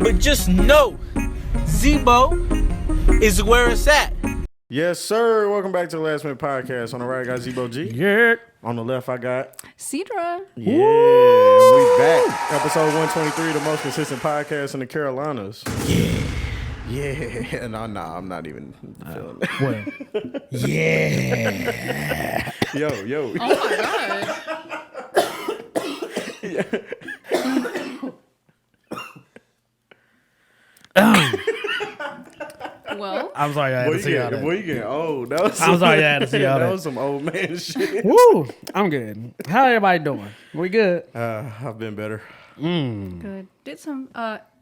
But just know, Zebo is where it's at. Yes, sir. Welcome back to the Last Minute Podcast. On the right, I got Zebo G. Yeah. On the left, I got Sedra. Yeah, we back. Episode 123, the most consistent podcast in the Carolinas. Yeah. No, I'm not even feeling it. Well, yeah. Yo. Oh my god. Well, I'm sorry I had to see all that. Boy, you getting old. That was I'm sorry I had to see all that that. was some old man shit. Woo! I'm good. How everybody doing? We good? I've been better. good. Did some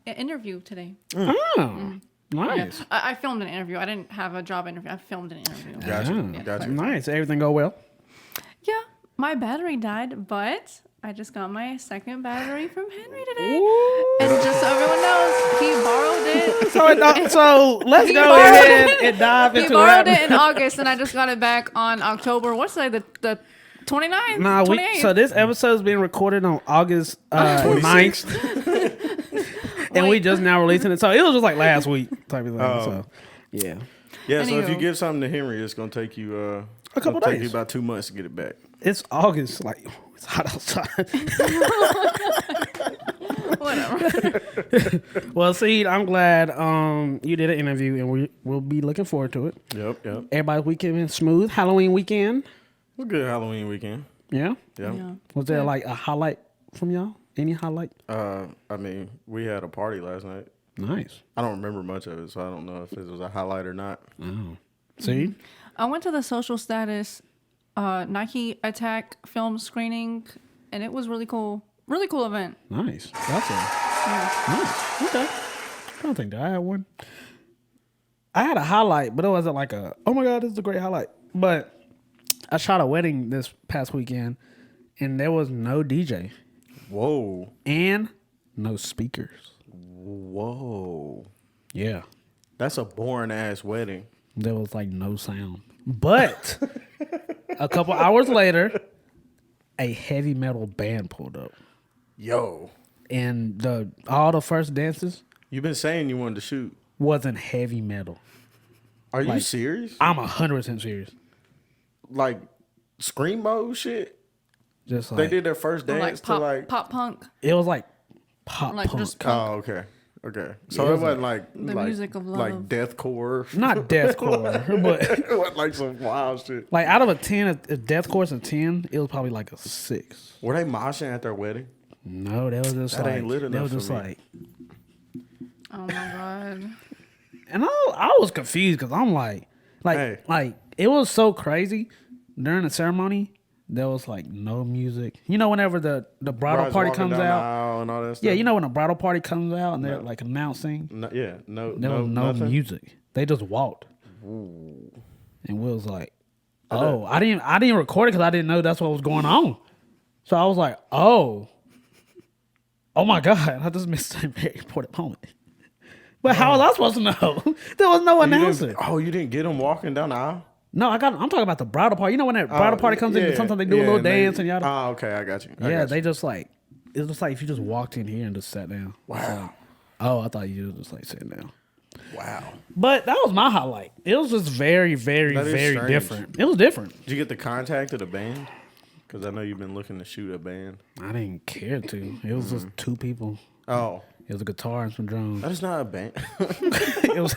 interview today. Oh, nice. I filmed an interview. I didn't have a job interview. I filmed an interview. Gotcha. Nice. Everything go well? Yeah, my battery died, but I just got my second battery from Henry today. Ooh. And just so everyone knows, he borrowed it. So let's He go borrowed ahead and dive He into borrowed what it in August, and I just got it back on October. What's today? The 29th? Nah, 28th? so this episode is being recorded on August 9th. And we just now releasing it. So it was just like last week type of thing. So yeah. Yeah, so if you Anywho. give something to Henry, it's going to take you A couple it'll take days. you about 2 months to get it back. It's August. Like, it's hot outside. Whatever. Well, Seed, I'm glad you did an interview, and we'll be looking forward to it. Yep. Everybody's weekend been smooth. Halloween weekend. It was a good Halloween weekend. Yeah. Yeah. Was there like a highlight from y'all? Any highlight? I mean, we had a party last night. Nice. I don't remember much of it, so I don't know if it was a highlight or not. Oh. Seed? I went to the Social Status Nike Attack film screening, and it was really cool. Really cool event. Nice. That's it. Nice. Okay. I don't think that I had one. I had a highlight, but it wasn't like oh my God, this is a great highlight. But I shot a wedding this past weekend, and there was no DJ. Whoa. And no speakers. Whoa. Yeah. That's a boring ass wedding. There was like no sound. But a couple hours later, a heavy metal band pulled up. Yo. And all the first dances You've been saying you wanted to shoot. wasn't heavy metal. Are you Like- serious? I'm 100% serious. Like screamo shit? Just like They did their first Or dance like to like pop punk. it was like pop Like punk. just Oh, okay. So Yeah, it wasn't like The like, music of love. like deathcore. Not deathcore, but It wasn't like some wild shit. like out of a 10, if deathcore's a 10, it was probably like a 6. Were they moshing at their wedding? No, that was just That like ain't lit that enough was for just me. like, Oh my god. and I was confused because I'm like Hey. it was so crazy during the ceremony. There was like no music. You know, whenever the bridal Brides party walking comes down the out, aisle and all that stuff. yeah, you know when the bridal party comes out and they're No. like announcing, No, there was no nothing? music. They just walked, and we was like, "Oh, I didn't record it because I didn't know that's what was going on." So I was like, "Oh my God, I just missed a very important moment." But how was I supposed to know? There was no You announcer. didn't, you didn't get them walking down the aisle? No, I'm talking about the bridal party. You know when that bridal party comes in, sometimes they do a little dance and yada. Oh, okay, I got you. They just like it's just like if you just walked in here and just sat down. Wow. Oh, I thought you were just like sitting down. Wow. But that was my highlight. It was just very, very, That is very strange. different. It was different. Did you get the contact of the band? Because I know you've been looking to shoot a band. I didn't care to. It was just two people. Oh, It was a guitar and some drums. that is not a band. It was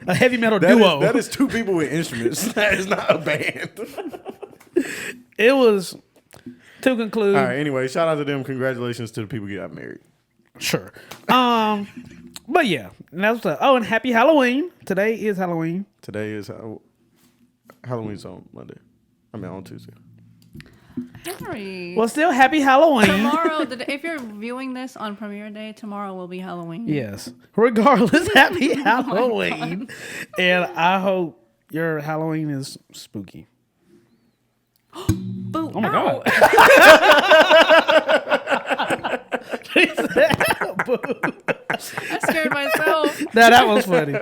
a heavy metal duo. That is two people with instruments. That is not a band. It was to conclude. All right. Anyway, shout out to them. Congratulations to the people who got married. Sure. But yeah, and that's and happy Halloween. Today is Halloween. Today is Halloween's on Monday. I mean on Tuesday. Henry. Well, still happy Halloween. Tomorrow, if you're viewing this on premiere day, tomorrow will be Halloween. Yes. Regardless, happy Halloween. And I hope your Halloween is spooky. Boo. Oh my God. I scared myself. That was funny.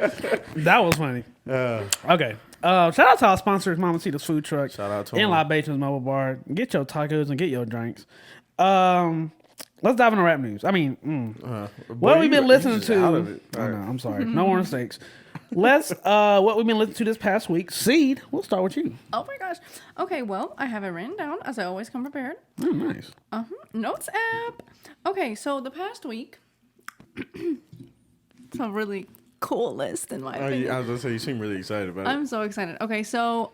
That was funny. Okay. Shout out to our sponsors, MAMACITAS Food Truck. Shout out to and them. Libations Mobile Bar. Get your tacos and get your drinks. let's dive into rap news. I mean, what we've been listening to. Out of it. Oh, no, I'm sorry. No more mistakes. Let's what we've been listening to this past week. Seed, we'll start with you. Oh my gosh. Okay, well, I have it written down as I always come prepared. Oh, nice. Notes app. Okay, so the past week, it's a really cool list in my opinion. I was gonna say you seem really excited about it. I'm so excited. Okay, so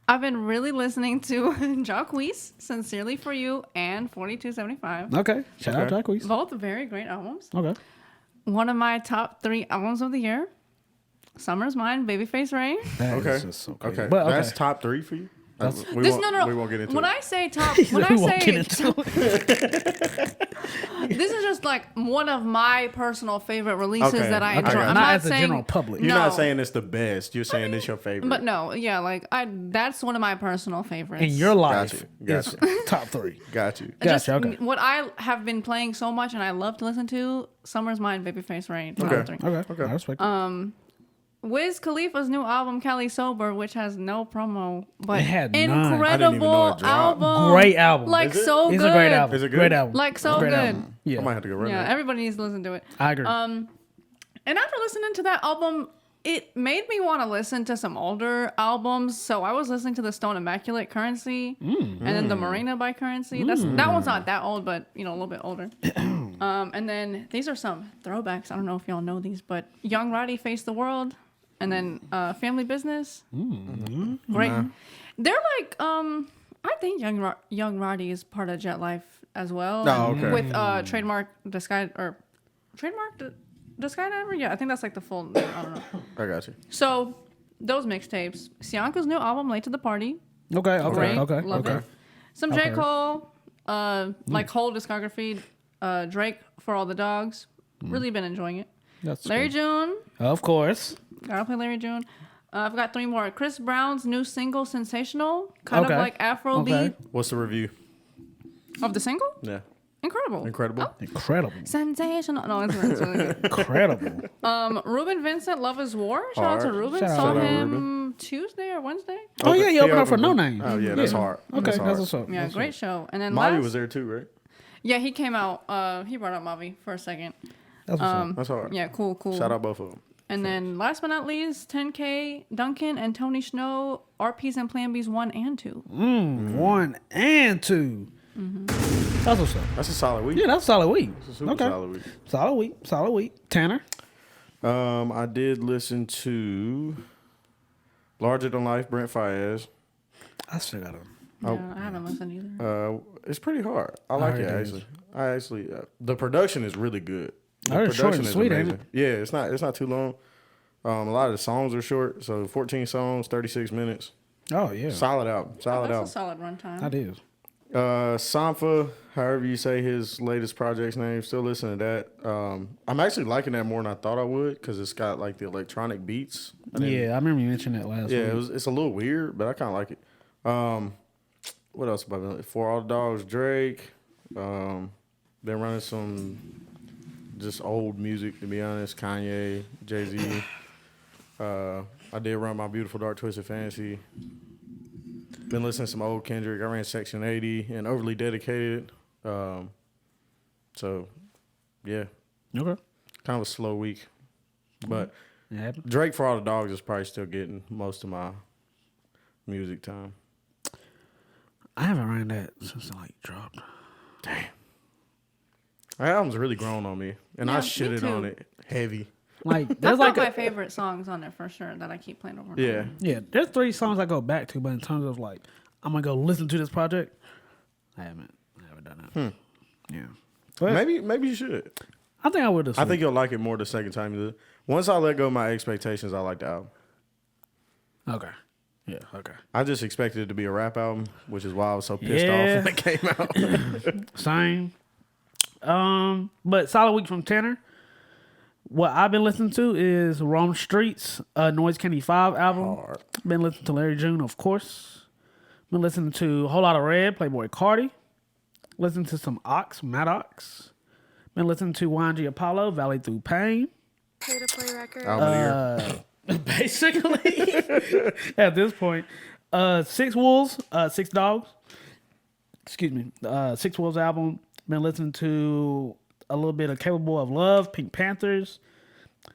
I've been really listening to Jacquees, Sincerely for You, and 4275. Okay. Shout out to Jacquees. Both very great albums. Okay. One of my top 3 albums of the year, Summer's Mine, Babyface Ray. That Okay. is just so crazy. Okay. But, That's top 3 for you. We This won't, we won't get into When it. I say top, we when I won't say get into it. this is just like one of my personal favorite releases Okay, that I okay. enjoy. I'm Not not as a saying general public. You're no. not saying it's the best. You're saying it's your favorite. But no, yeah, like that's one of my personal favorites. In your life, Gotcha. it's top 3. Got you. Just Gotcha, okay. what I have been playing so much and I love to listen to, Summer's Mine, Babyface Ray. Top Okay. 3. Okay. I respect it. Wiz Khalifa's new album, Cali Sober, which has no promo, but It had none. I didn't even know incredible it dropped. album. Great album. Like Is it? so It's good. a great album. Is it good? Great album. Like so Great good. album. Yeah. I might have to go right Yeah, now. everybody needs to listen to it. I agree. And after listening to that album, it made me want to listen to some older albums. So I was listening to the Stone Immaculate Currency, and then the Marina by Currency. That one's not that old, but a little bit older. And then these are some throwbacks. I don't know if y'all know these, but Young Roddy, Face the World, and then Family Business. Great. They're like I think Young Roddy is part of Jet Life as well. Oh, okay. With Trademark the Skydiver. Yeah, I think that's like the full name. I don't know. I got you. So those mixtapes. Sianka's new album, Late to the Party. Okay. Great. Okay. Love it. Some J. Cole, like whole discography. Drake, For All the Dogs. Really been enjoying it. That's Larry good. June. Of course. Gotta play Larry June. I've got 3 more. Chris Brown's new single, Sensational. Kind of like Afrobeat. Okay. What's the review? Of the single? Yeah. Incredible. Incredible. Incredible. Sensational. No, it's really good. Incredible. Ruben Vincent, Love is War. Shout out to Hard. Ruben. Shout out Saw to him Tuesday or Wednesday. Oh, yeah, he Okay. opened up for No Name. Oh, yeah, that's hard. Okay, That's that's hard. what's up. Yeah, great show. And then Mavi last, was there too, right? yeah, he came out. He brought up Mavi for a second. That's what's up. That's hard. Yeah, cool. Shout out both of them. And then last but not least, 10K, Duncan and Tony Snow, RPs and Plan Bs 1 and 2. 1 and 2. That's what's up. That's a solid week. Yeah, that's a solid week. It's a super Okay. solid week. Solid week. Tanner? I did listen to Larger Than Life, Brent Faiyaz. I still got him. Yeah, I haven't listened either. It's pretty hard. I like it heard it actually. The production is really good. The I heard it's short and sweet, ain't it? Yeah, it's not too long. A lot of the songs are short, so 14 songs, 36 minutes. Oh, yeah. Solid album. Solid That's album. a solid runtime. That is. Sampha, however you say his latest project's name, still listening to that. I'm actually liking that more than I thought I would because it's got like the electronic beats. Yeah, I remember you mentioned that last Yeah, week. it's a little weird, but I kind of like it. What else have I been? For All the Dogs, Drake. Been running some just old music, to be honest. Kanye, Jay-Z. I did run My Beautiful Dark Twisted Fantasy. Been listening to some old Kendrick. I ran Section 80 and Overly Dedicated. So, yeah, Okay. kind of a slow week. But Yeah. Drake For All the Dogs is probably still getting most of my music time. I haven't ran that since I dropped. Damn. That album's really grown on me. And I Yeah, me shitted too. on it heavy. Like, That's there's like like my favorite songs on there for sure that I keep playing over and Yeah. over. yeah, there's 3 songs I go back to, but in terms of like, I'm gonna go listen to this project, I haven't done that. Yeah. But Maybe you should. I think I would have. I think you'll like it more the second time you do it. Once I let go of my expectations, I like the album. Okay. Yeah, okay. I just expected it to be a rap album, which is why I was so pissed Yeah. off when it came out. Same. But solid week from Tanner. What I've been listening to is Rome Streets, Noise Candy 5 album. Hard. Been listening to Larry June, of course. Been listening to a Whole Lot of Red, Playboy Cardi. Listening to some Ox, Mad Ox. Been listening to YG Apollo, Valley Through Pain. Pay to play record. Album of the year. Basically, at this point. 6 Wolves, 6 Dogs. excuse me, Six Wolves album. Been listening to a little bit of Capable of Love, Pink Panthers,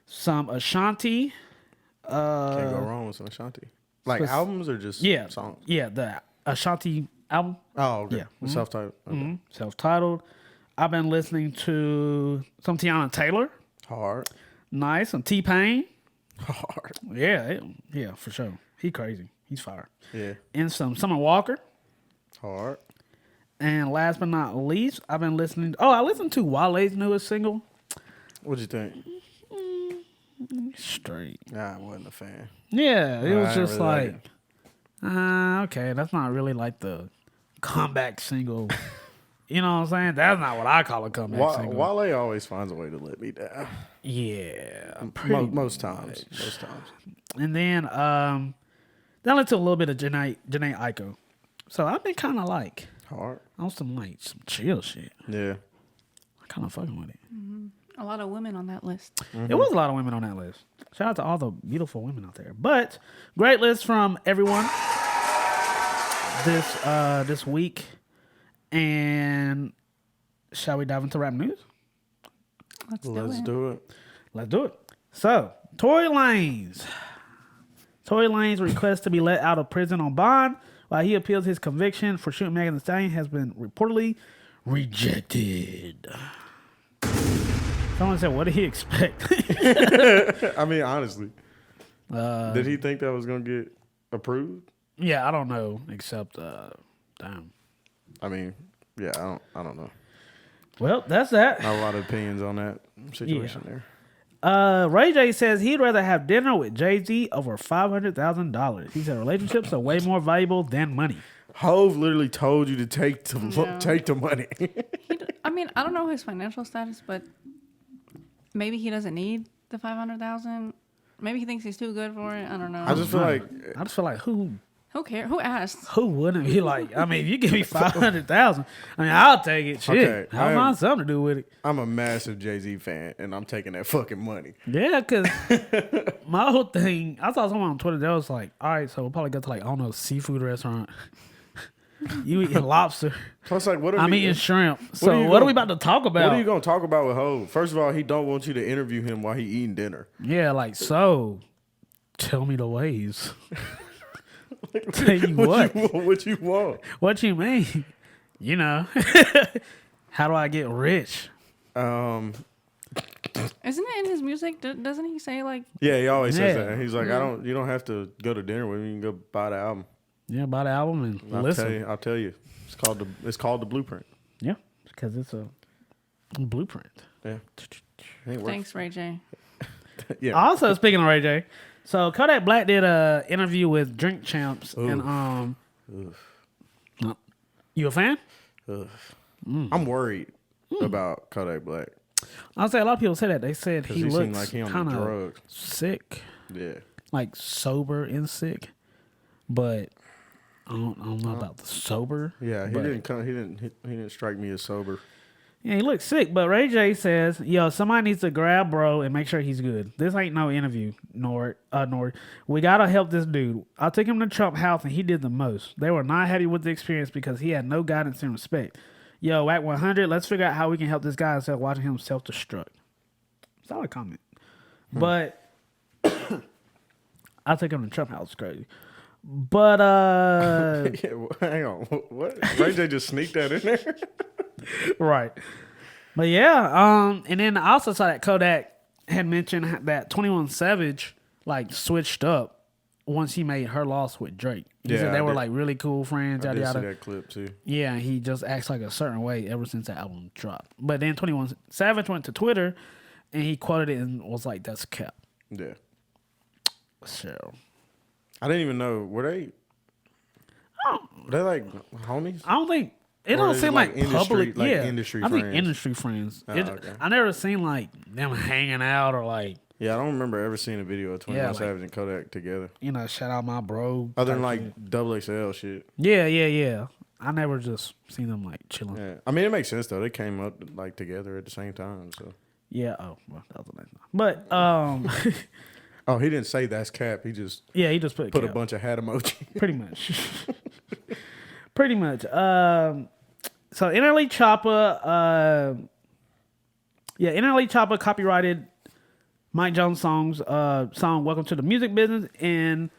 some Ashanti. Can't go wrong with some Ashanti. Like albums or just songs? Yeah, the Ashanti album. Oh, okay. Yeah. Self-titled. Okay. Self-titled. I've been listening to some Tiana Taylor. Hard. Nice. Some T-Pain. Hard. Yeah, for sure. He crazy. He's fire. Yeah. And some Summer Walker. Hard. And last but not least, I've been listening. I listened to Wale's newest single. What'd you think? Straight. Nah, I wasn't a fan. Yeah, it was just really like, okay, that's not really like the comeback single. You know what I'm saying? That's not what I call a comeback single. Wale always finds a way to let me down. Yeah, Most times. And then I listened to a little bit of Janae Aiko. So I've been kind of like hard on some chill shit. Yeah, I kind of fucking with it. Mm-hmm. A lot of women on that list. Mm-hmm. It was a lot of women on that list. Shout out to all the beautiful women out there. But great list from everyone this week. And shall we dive into rap news? Let's do it. Let's do it. So, Tory Lanez. Tory Lanez request to be let out of prison on bond while he appeals his conviction for shooting Megan Thee Stallion has been reportedly rejected. Someone said, what did he expect? I mean, honestly. Did he think that was going to get approved? Yeah, I don't know, except, damn. I mean, yeah, I don't know. Well, that's that. Not a lot of opinions on that situation there. Ray J says he'd rather have dinner with Jay-Z over $500,000. He said relationships are way more valuable than money. Hove literally told you to take the money. I mean, I don't know his financial status, but maybe he doesn't need the $500,000. Maybe he thinks he's too good for it. I don't know. I just feel like who cares? Who asked? Who wouldn't be like? I mean, if you give me $500,000, I mean, I'll take it. Shit, Okay, I'll find something to do with it. I'm a massive Jay-Z fan, and I'm taking that fucking money. Yeah, because my whole thing, I saw someone on Twitter that was like, all right, so we'll probably go to like, I don't know, seafood restaurant. You eating lobster. So it's like, I'm eating shrimp. So what are we about to talk about? What are you going to talk about with Hov? First of all, he don't want you to interview him while he eating dinner. Yeah, like, so tell me the ways. Tell you what. What you want? What you mean? You know. How do I get rich? Isn't it in his music? Doesn't he say like? Yeah, he always says that. He's like, you don't have to go to dinner with me. You can go buy the album. Yeah, buy the album and listen. I'll tell you. It's called the Blueprint. Yeah, because it's a blueprint. Yeah. Thanks, Ray J. Yeah. Also, speaking of Ray J, so Kodak Black did a interview with Drink Champs, and you a fan? I'm worried about Kodak Black. I'll say a lot of people say that. They said he looks like he on kind the of drugs. sick. Yeah. Like sober and sick, but I don't know about the sober. Yeah, he didn't strike me as sober. Yeah, he looks sick, but Ray J says, yo, somebody needs to grab bro and make sure he's good. This ain't no interview, Nord. We gotta help this dude. I took him to Trump House and he did the most. They were not happy with the experience because he had no guidance and respect. Yo, at 100, let's figure out how we can help this guy instead of watching him self-destruct. Solid comment. But I took him to Trump House, crazy. But yeah, hang on. What? Ray J just sneaked that in there? Right. But yeah, and then I also saw that Kodak had mentioned that 21 Savage like switched up once he made Her Loss with Drake. He said they were like really cool friends. I yada did yada. see that clip too. Yeah, he just acts like a certain way ever since that album dropped. But then 21 Savage went to Twitter and he quoted it and was like, "That's cap." Yeah. So I didn't even know, were they like homies? I don't think it Or don't is seem it like industry- public. like yeah, industry I think friends? industry friends. Oh, okay. I never seen like them hanging out or like, Yeah, I don't remember ever seeing a video of 21 like- Savage and Kodak together. you know, shout out my bro. Other than type like shit. XXL shit. Yeah. I never just seen them like chilling. Yeah. I mean, it makes sense though. They came up like together at the same time. So. Yeah. Oh, well, that was the next one. But Oh, he didn't say that's cap. He just yeah, he just put a cap. bunch of hat emoji. Pretty much. Pretty much. So NLE Choppa, NLE Choppa copyrighted Mike Jones' song "Welcome to the Music Business," and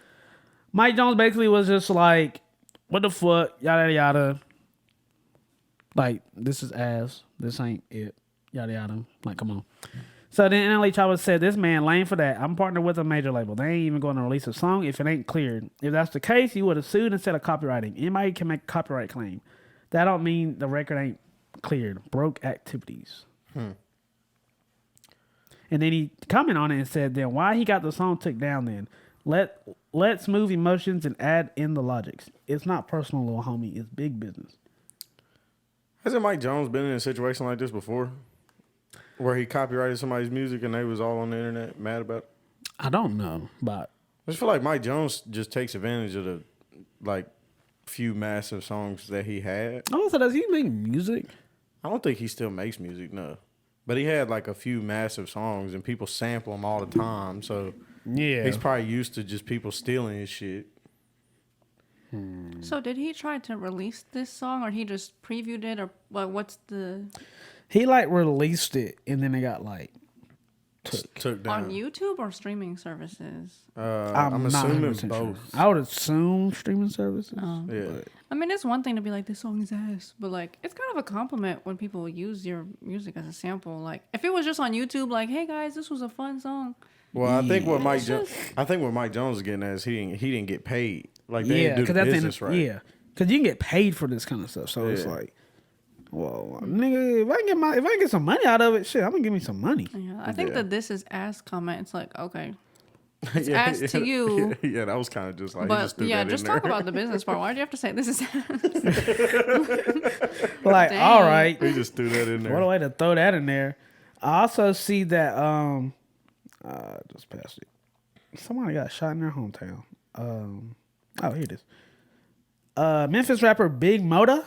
Mike Jones basically was just like, "What the fuck, yada yada." Like, this is ass. This ain't it. Yada yada. Like, come on. So then NLE Choppa said, "This man lame for that. I'm partnered with a major label. They ain't even going to release a song if it ain't cleared. If that's the case, he would have sued instead of copywriting. Anybody can make a copyright claim. That don't mean the record ain't cleared. Broke activities." And then he commented on it and said, "Then why he got the song took down then? Let's move emotions and add in the logics. It's not personal, little homie. It's big business." Hasn't Mike Jones been in a situation like this before? Where he copyrighted somebody's music and they was all on the internet mad about it? I don't know, but I just feel like Mike Jones just takes advantage of the few massive songs that he had. also, does he make music? I don't think he still makes music, no. But he had like a few massive songs and people sample them all the time. So Yeah. he's probably used to just people stealing his shit. So did he try to release this song, or he just previewed it, or what's the He like released it and then it got like Took down. on YouTube or streaming services? I'm not assuming 100% both. Sure. I would assume streaming services. Yeah. I mean, it's one thing to be like, this song is ass, but like, it's kind of a compliment when people use your music as a sample. Like, if it was just on YouTube, like, hey guys, this was a fun song. Well, I think what Mike It's Jones, just- I think what Mike Jones is getting at is he didn't get paid. Like they Yeah, didn't do the business right. Yeah, because you can get paid for this kind of stuff. So it's Yeah. like, well, nigga, if I can get some money out of it, shit, I'm gonna give me some money. Yeah, I think Yeah. that this is ass comment. It's like, okay, it's Yeah, ass to you. Yeah, that was kind of just like he But just threw yeah, that just in talk there. about the business part. Why do you have to say this is ass? Like, Dang. all right, He just threw that in there. what a way to throw that in there. I also see that just past it. Somebody got shot in their hometown. Oh, here it is. Memphis rapper Big Moda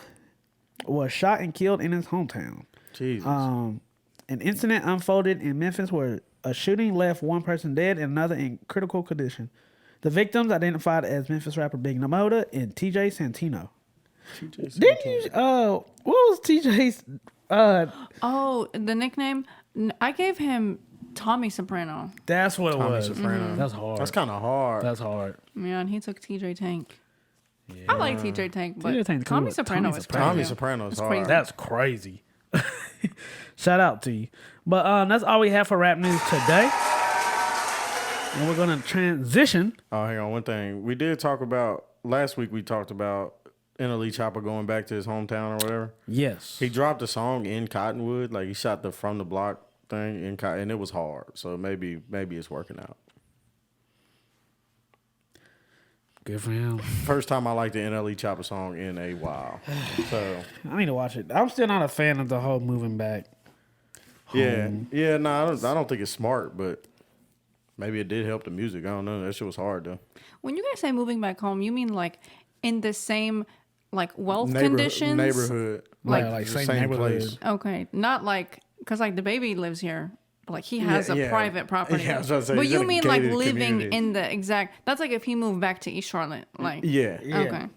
was shot and killed in his hometown. Jesus. An incident unfolded in Memphis where a shooting left one person dead and another in critical condition. The victims identified as Memphis rapper Big Moda and TJ Santino. Didn't you? What was TJ's? Oh, the nickname? I gave him Tommy Soprano. That's what it Tommy was. Soprano. That's hard. That's kind of hard. That's hard. Man, he took TJ Tank. I like TJ Tank, but TJ Tank's Tommy cool. Soprano Tommy is Soprano. crazy. Tommy Soprano's It's hard. crazy. That's crazy. Shout out to you. But that's all we have for rap news today. And we're gonna transition. Oh, hang on. One thing we did talk about last week. We talked about NLE Choppa going back to his hometown or whatever. Yes. He dropped a song in Cottonwood. Like he shot the From the Block thing in and it was hard. So maybe it's working out. Good for him. First time I liked the NLE Choppa song in a while. So I need to watch it. I'm still not a fan of the whole moving back. yeah. No, I don't think it's smart, but maybe it did help the music. I don't know. That shit was hard though. When you guys say moving back home, you mean like in the same like wealth conditions? Neighborhood. Like the same same neighborhood. place. Okay, not like because like the baby lives here. Like he has Yeah, a yeah. private property. Yeah, I was about to say, but he's you in a mean like gated living community. in the exact? That's like if he moved back to East Charlotte. Like Yeah. okay,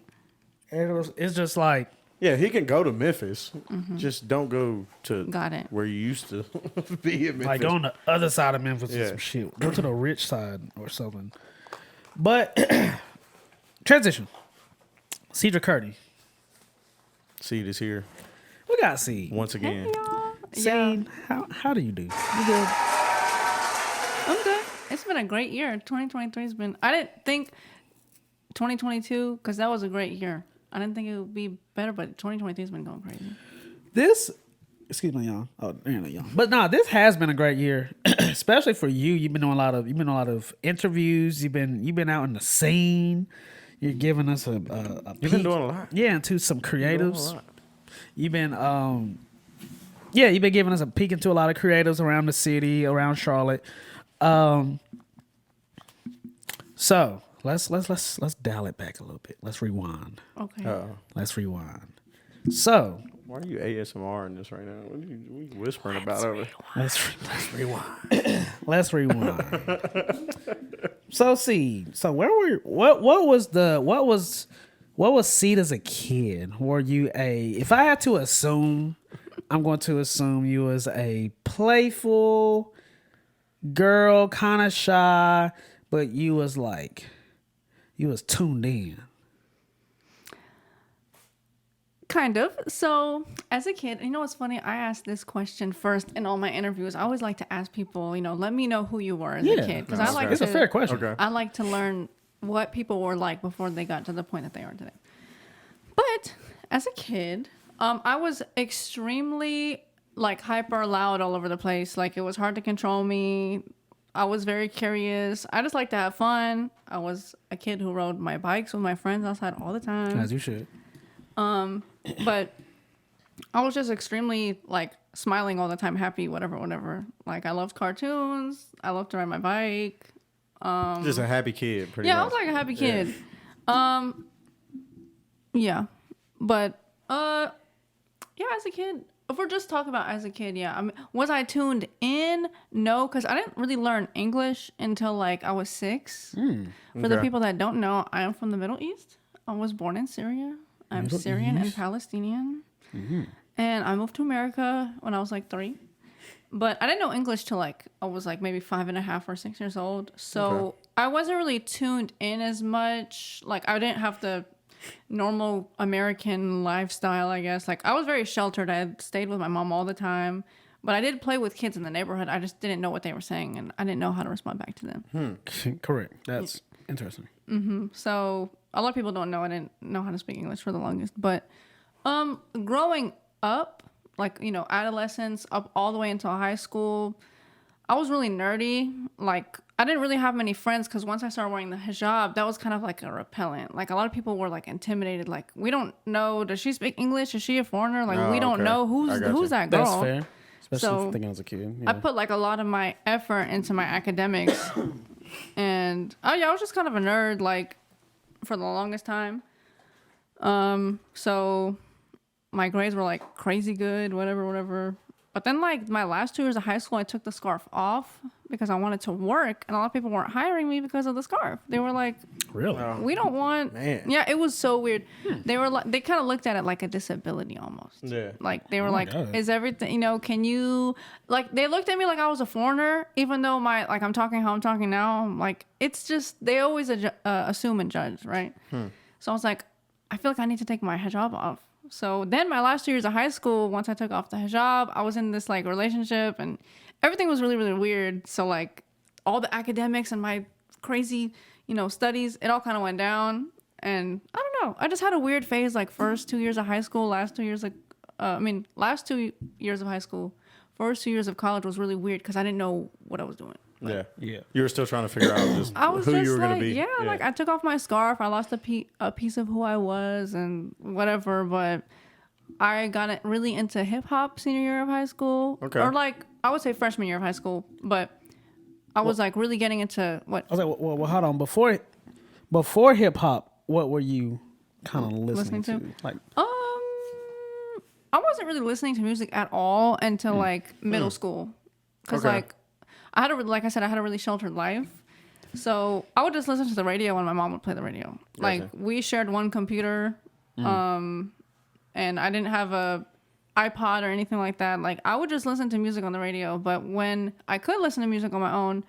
It's just like Yeah, he can go to Memphis. Just don't go to Got it. where you used to be in Memphis. like on the other side of Memphis or Yeah. some shit. Go to the rich side or something. But transition. Sedra Kurdi. See this here We got Seed. once again. Seed, how do you do? You good? I'm good. It's been a great year. 2023 has been. I didn't think 2022 because that was a great year. I didn't think it would be better, but 2023 has been going crazy. This, excuse me, y'all. Oh, you're not young. But no, this has been a great year, especially for you. You've been doing a lot of interviews. You've been out in the scene. You're giving us a You've been peek, doing a lot. yeah, into some You've been doing a creatives. lot. You've been you've been giving us a peek into a lot of creatives around the city, around Charlotte. So let's dial it back a little bit. Let's rewind. Okay. Let's rewind. So Why are you ASMR in this right now? What are you whispering about over? let's rewind. Let's rewind. So see, so what was What was Seed as a kid? Were you if I had to assume, I'm going to assume you was a playful girl, kind of shy, but you was tuned in. Kind of. So, as a kid, you know what's funny? I asked this question first in all my interviews. I always like to ask people, let me know who you were as a kid. Because I like it's a fair question. Okay. I like to learn what people were like before they got to the point that they are today. But as a kid, I was extremely hyper loud all over the place. Like, it was hard to control me. I was very curious. I just like to have fun. I was a kid who rode my bikes with my friends outside all the time. As you should. But I was just extremely smiling all the time, happy, whatever. Like, I loved cartoons. I loved to ride my bike. Just a happy kid, pretty much. I was like a happy kid. Yeah. But as a kid, if we're just talking about as a kid, was I tuned in? No, because I didn't really learn English until I was 6. For the people that don't know, I am from the Middle East. I was born in Syria. I'm Syrian and Palestinian. And I moved to America when I was 3. But I didn't know English till I was maybe 5.5 or 6 years old. So I wasn't really tuned in as much. I didn't have the normal American lifestyle, I guess. I was very sheltered. I stayed with my mom all the time. But I did play with kids in the neighborhood. I just didn't know what they were saying, and I didn't know how to respond back to them. Correct. That's interesting. So a lot of people don't know I didn't know how to speak English for the longest. But growing up, adolescence up all the way until high school, I was really nerdy. I didn't really have many friends because once I started wearing the hijab, that was kind of a repellent. A lot of people were intimidated. We don't know, does she speak English? Is she a foreigner? We don't know who's that girl. That's fair. Especially So, thinking as a kid. I put a lot of my effort into my academics. And I was just kind of a nerd for the longest time. So my grades were crazy good, whatever. But then my last 2 years of high school, I took the scarf off because I wanted to work, and a lot of people weren't hiring me because of the scarf. They were like, Really? we don't want. Man. Yeah, it was so weird. They were they kind of looked at it like a disability almost. Yeah. They were God. is everything, can you, they looked at me like I was a foreigner, even though I'm talking how I'm talking now. It's just, they always assume and judge, right? So I was like, I feel like I need to take my hijab off. So then my last 2 years of high school, once I took off the hijab, I was in this relationship, and everything was really, really weird. So all the academics and my crazy, studies, it all kind of went down. And I don't know. I just had a weird phase, first 2 years of high school, last 2 years, last 2 years of high school, first 2 years of college was really weird because I didn't know what I was doing. Yeah. Yeah. You were still trying to figure out just I was who just you were going to be. Yeah, I took off my scarf. I lost a piece of who I was and whatever. But I got really into hip hop senior year of high school. Okay. Or I would say freshman year of high school. But I was really getting into what? I was like, well, hold on. Before hip hop, what were you kind of listening to? I wasn't really listening to music at all until middle school. Because Okay. I had I said, I had a really sheltered life. So I would just listen to the radio when my mom would play the radio. Gotcha. We shared one computer, and I didn't have a iPod or anything like that. I would just listen to music on the radio. But when I could listen to music on my own,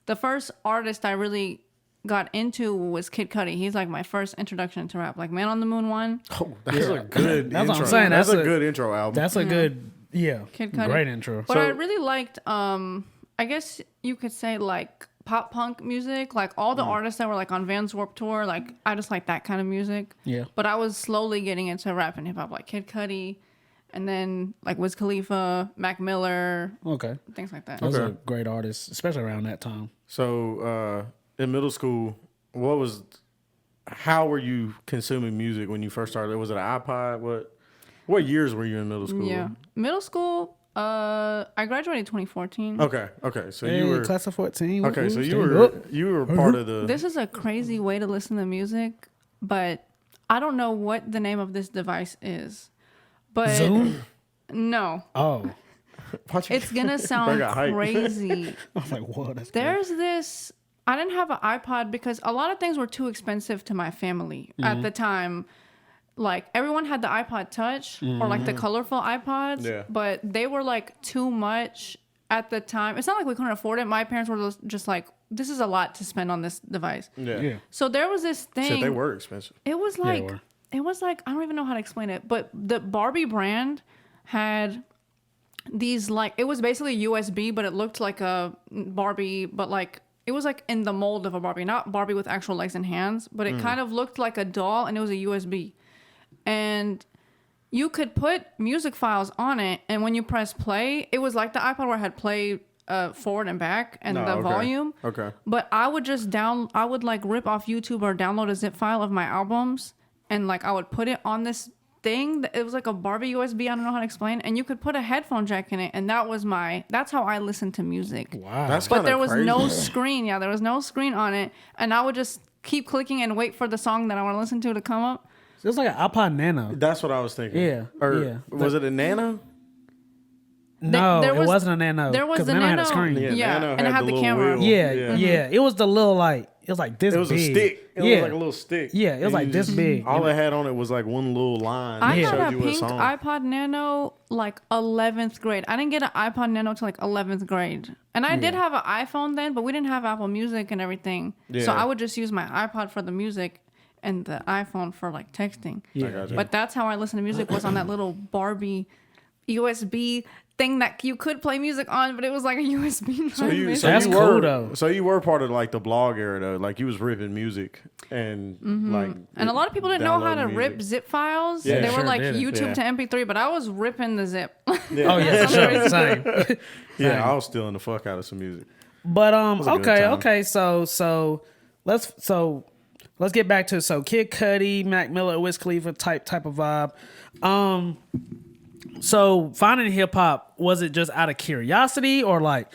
the first artist I really got into was Kid Cudi. He's my first introduction to rap. Man on the Moon 1. Oh, that's a good That's intro. what I'm saying. That's That's a a- good intro album. That's a good, Kid Cudi. great intro. But So- I really liked, I guess you could say pop punk music. All the artists that were on Vans Warped Tour, I just like that kind of music. Yeah. But I was slowly getting into rap and hip hop, Kid Cudi, and then Wiz Khalifa, Mac Miller, Okay. things like that. Those Okay. are great artists, especially around that time. So in middle school, how were you consuming music when you first started? Was it an iPod? What years were you in middle school? Yeah. Middle school, I graduated 2014. Okay. So you were class of 14. okay. So Ooh, you were part of the. This is a crazy way to listen to music, but I don't know what the name of this device is. But Zoom? no, Oh. Watch it. it's gonna I sound got hype. crazy. I was like, what? That's There's this, I didn't have an iPod because a lot of things were too expensive to my family at the time. Like everyone had the iPod Touch or like the colorful iPods, but they were like too much at the time. It's not like we couldn't afford it. My parents were just like, this is a lot to spend on this device. Yeah. So there was this thing. Shit, they were expensive. It was like, I don't even know how to explain it, but the Barbie brand had these like, it was basically USB, but it looked like a Barbie, but like, it was like in the mold of a Barbie, not Barbie with actual legs and hands, but it kind of looked like a doll and it was a USB. And you could put music files on it, and when you press play, it was like the iPod where I had play forward and back and the volume. Okay. But I would just I would like rip off YouTube or download a zip file of my albums, and like I would put it on this thing. It was like a Barbie USB. I don't know how to explain. And you could put a headphone jack in it, and that's how I listened to music. Wow. But there was no screen. Yeah, there was no screen on it, and I would just keep clicking and wait for the song that I want to listen to come up. It was like an iPod Nano. That's what I was thinking. Yeah. Was it a Nano? No, There it was- wasn't a Nano. There was 'cause the Nano Nano. had a screen. Yeah, Nano and it had the little camera. wheel. Yeah. It was the little it was like this big. It was a stick. It was like a little stick. Yeah, it was And like you this big. All it had on it was like one little line. I that had showed a you pink song. iPod Nano like 11th grade. I didn't get an iPod Nano till like 11th grade. And I did have an iPhone then, but we didn't have Apple Music and everything. So Yeah. I would just use my iPod for the music and the iPhone for like texting. Yeah. But that's how I listened to music, was on that little Barbie USB thing that you could play music on, but it was like a USB. That's cool, though. So you were part of like the blog era though. Like you was ripping music and like. And a lot of people didn't know how to downloading rip music. zip files. Yeah. They were Sure like didn't. YouTube to MP3, but I was ripping the zip. Oh yeah, for sure. Same. Yeah, I was stealing the fuck out of some music. But was a good time. okay. So let's get back to Kid Cudi, Mac Miller, Wiz Khalifa type of vibe. So finding hip hop, was it just out of curiosity, or like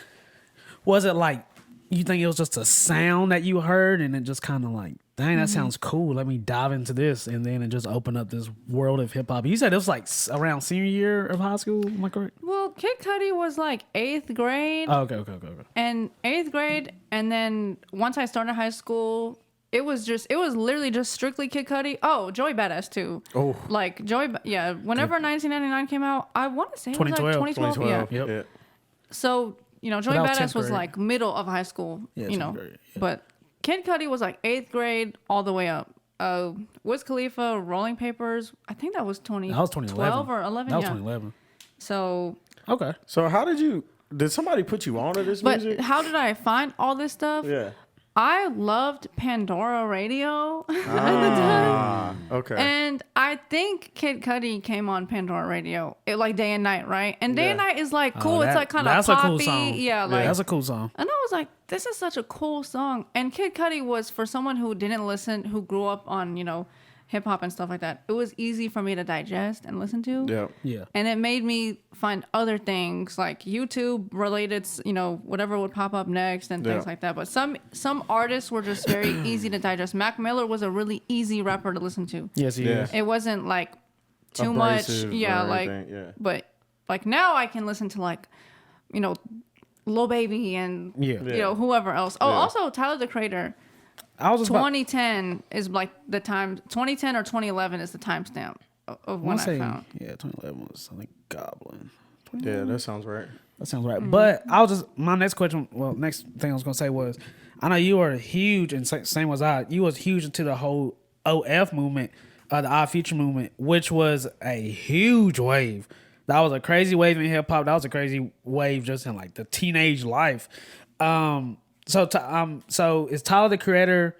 was it like you think it was just a sound that you heard and it just kind of like, dang, that sounds cool. Let me dive into this, and then it just opened up this world of hip hop. You said it was like around senior year of high school. Am I correct? Well, Kid Cudi was like 8th grade. Oh, okay. And 8th grade, and then once I started high school, it was literally just strictly Kid Cudi. Oh, Joey Badass too. Oh. Like whenever 1999 came out, I want to say it was like 2012. 2012. Yeah. Yep. Yeah. So, Joey that was 10th Badass was grade. like middle of high school, Yeah, 10th grade, yeah. But Kid Cudi was like 8th grade all the way up. Wiz Khalifa, Rolling Papers, I think that was 2012 That was 2011 or 11. That was yeah. 2011. So, Okay. So how did somebody put you onto this but music? how did I find all this stuff? Yeah. I loved Pandora Radio at the time. Okay. And I think Kid Cudi came on Pandora Radio, like Day and Night, right? And Day and Yeah. Night is like cool. It's like kind of That's poppy. a cool song. Yeah, like that's a cool song. and I was like, this is such a cool song. And Kid Cudi was, for someone who didn't listen, who grew up on, hip hop and stuff like that, it was easy for me to digest and listen to. Yeah. Yeah. And it made me find other things like YouTube related, whatever would pop up next and things Yeah. like that. But some artists were just very easy to digest. Mac Miller was a really easy rapper to listen to. Yes, he Yeah. is. It wasn't like too much. Abrasive Yeah, or like, anything, yeah. but like now I can listen to like, Lil Baby and, Yeah. whoever else. Oh, Yeah. also Tyler, the Creator. I was just about, 2010 is like the time. 2010 or 2011 is the timestamp of when I found. Yeah, 2011 was I think Goblin. Yeah, that sounds right. That sounds right. But my next question, next thing I was gonna say was, I know you were huge, and same was I. You was huge into the whole OF movement, the Odd Future movement, which was a huge wave. That was a crazy wave in hip hop. That was a crazy wave just in like the teenage life. So is Tyler the Creator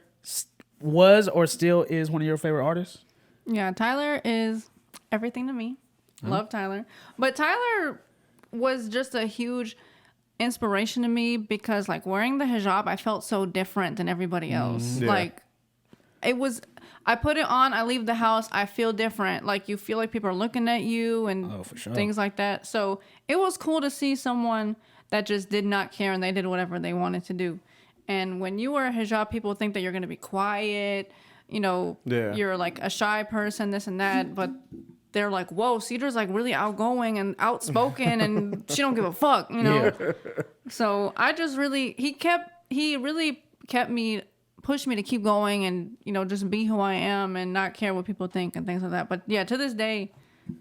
was or still is one of your favorite artists? Yeah, Tyler is everything to me. Love Tyler. But Tyler was just a huge inspiration to me because like wearing the hijab, I felt so different than everybody else. Yeah. Like I put it on, I leave the house, I feel different. Like you feel like people are looking at you and for sure. things like that. So it was cool to see someone that just did not care and they did whatever they wanted to do. And when you wear a hijab, people think that you're going to be quiet, you're like a shy person, this and that. But they're like, whoa, Cedar's like really outgoing and outspoken and she don't give a fuck, Yeah. So I just really, he really pushed me to keep going and, you know, just be who I am and not care what people think and things like that. But yeah, to this day,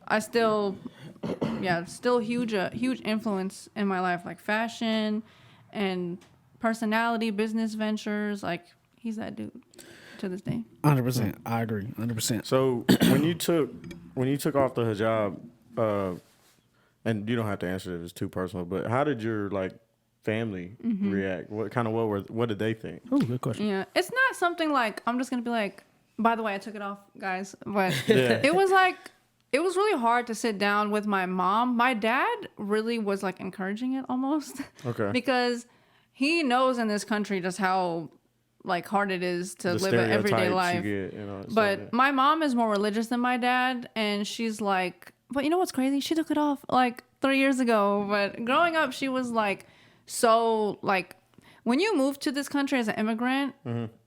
I still huge influence in my life, like fashion and personality, business ventures. Like, he's that dude to this day. 100%. I agree. 100%. So when you took off the hijab, and you don't have to answer if it's too personal, but how did your like family react? What did they think? Oh, good question. Yeah, it's not something like I'm just gonna be like, by the way, I took it off, guys. But it was like, it was really hard to sit down with my mom. My dad really was like encouraging it almost. Okay. Because he knows in this country just how like hard it is to live an everyday life. But my mom is more religious than my dad, and she's like, but you know what's crazy? She took it off like 3 years ago. But growing up, she was like, so like when you move to this country as an immigrant,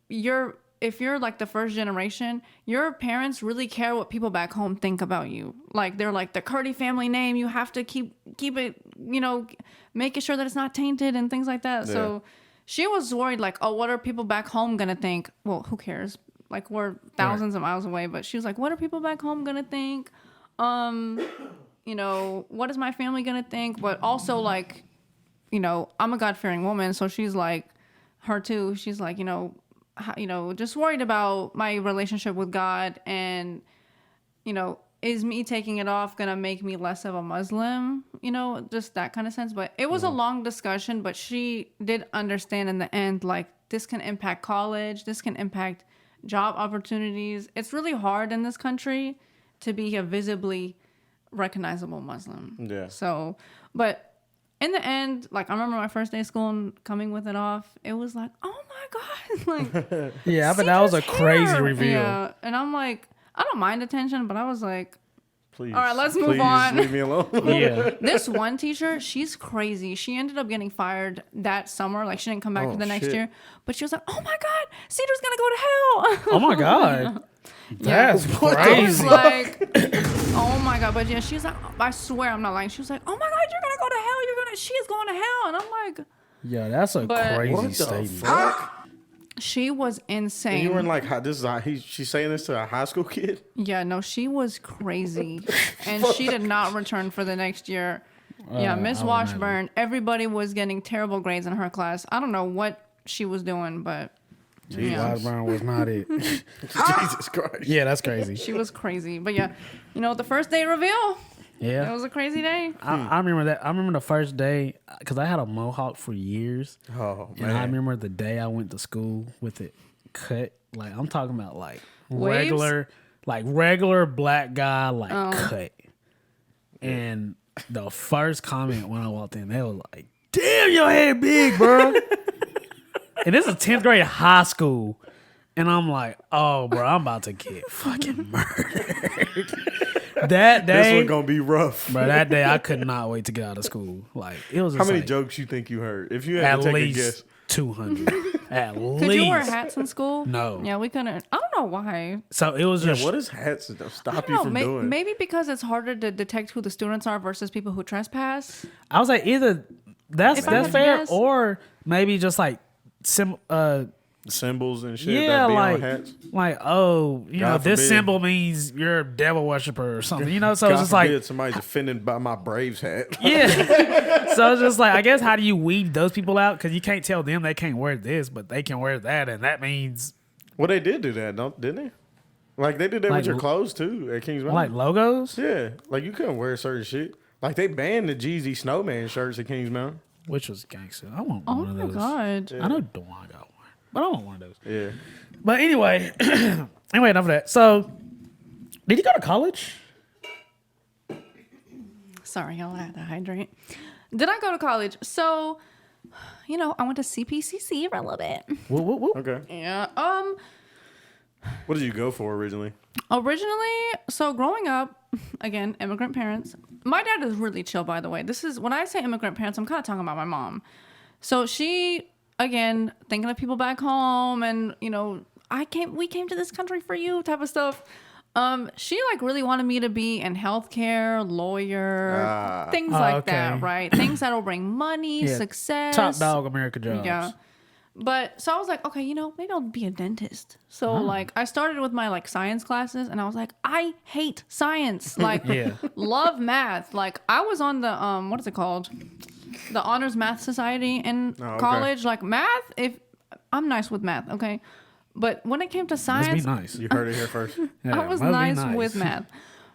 if you're like the first generation, your parents really care what people back home think about you. Like, they're like, the Kurdi family name, you have to keep it, you know, making sure that it's not tainted and things like that. Yeah. So she was worried, like, oh, what are people back home gonna think? Well, who cares? Like, we're thousands of miles away. But she was like, what are people back home gonna think? You know, what is my family gonna think? But also, like, you know, I'm a God-fearing woman, so she's like, her too. She's like, you know, just worried about my relationship with God, and, you know, is me taking it off gonna make me less of a Muslim? You know, just that kind of sense. But it was a long discussion, but she did understand in the end, like, this can impact college, this can impact job opportunities. It's really hard in this country to be a visibly recognizable Muslim. Yeah. So, but in the end, like, I remember my first day of school and coming with it off. It was like, oh my God. Like, yeah, but that was a crazy reveal. Yeah. And I'm like, I don't mind attention, but I was like, please, all right, let's move on. Leave me alone. Yeah. This one teacher, she's crazy. She ended up getting fired that summer. Like, she didn't come back for the next year. But she was like, oh my God, Cedar's going to go to hell. Oh my God. That's crazy. I was like, oh my God. But yeah, she's like, I swear I'm not lying. She was like, oh my God, you're going to go to hell. She is going to hell. And I'm like, yeah, that's a crazy statement. Fuck? She was insane. And you were in like, she's saying this to a high school kid? Yeah, no, she was crazy. And she did not return for the next year. Yeah, Miss Washburn, everybody was getting terrible grades in her class. I don't know what she was doing, but Washburn was not it. Jesus Christ. Yeah, that's crazy. She was crazy. But yeah, you know, the first day reveal. Yeah. It was a crazy day. I remember that. I remember the first day, because I had a mohawk for years. Oh, man. And I remember the day I went to school with it cut. Like, I'm talking about like Waves? regular black guy, like cut. And the first comment when I walked in, they was like, damn, your head big, bro. And this is 10th grade high school. And I'm like, oh, bro, I'm about to get fucking murdered. That day, this one gonna be rough, bro. That day, I could not wait to get out of school. Like, it was. How many jokes you think you heard? If you had to take a guess, 200. At least. Could you wear hats in school? No. Yeah, we couldn't. I don't know why. So it was just. What is hats stop you from doing? Maybe because it's harder to detect who the students are versus people who trespass. I was like, either that's fair, or maybe just like symbols and shit. Yeah, that be like, on hats. Like, oh, you know, this symbol means you're a devil worshiper or something. You know, so it's just like somebody's offended by my Braves hat. Yeah. So it's just like, I guess, how do you weed those people out? Because you can't tell them they can't wear this, but they can wear that, and that means. Well, they did do that, didn't they? Like, they did that with your clothes too at Kings Mountain. Like logos? Yeah, like you couldn't wear certain shit. Like, they banned the Jeezy Snowman shirts at Kings Mountain, which was gangster. I want one of those. Oh my God! Yeah. I know Dawn got one, but I want one of those. Yeah. But anyway, enough of that. So, did you go to college? Sorry, y'all, I had to hydrate. Did I go to college? So, you know, I went to CPCC for a little bit. Woo. Okay. Yeah. What did you go for originally? So growing up, again, immigrant parents. My dad is really chill, by the way. This is when I say immigrant parents, I'm kind of talking about my mom. So she, again, thinking of people back home, and you know, we came to this country for you type of stuff. She like really wanted me to be in healthcare, lawyer, things like that, right? Things that'll bring money, success, top dog America jobs. Yeah. But so I was like, okay, maybe I'll be a dentist. So like I started with my like science classes and I was like, I hate science. Like love math. Like I was on the what is it called? The Honors Math Society in college. Like math, if I'm nice with math, okay? But when it came to science, Must be nice. You heard it here first. Yeah, I was must be nice with math.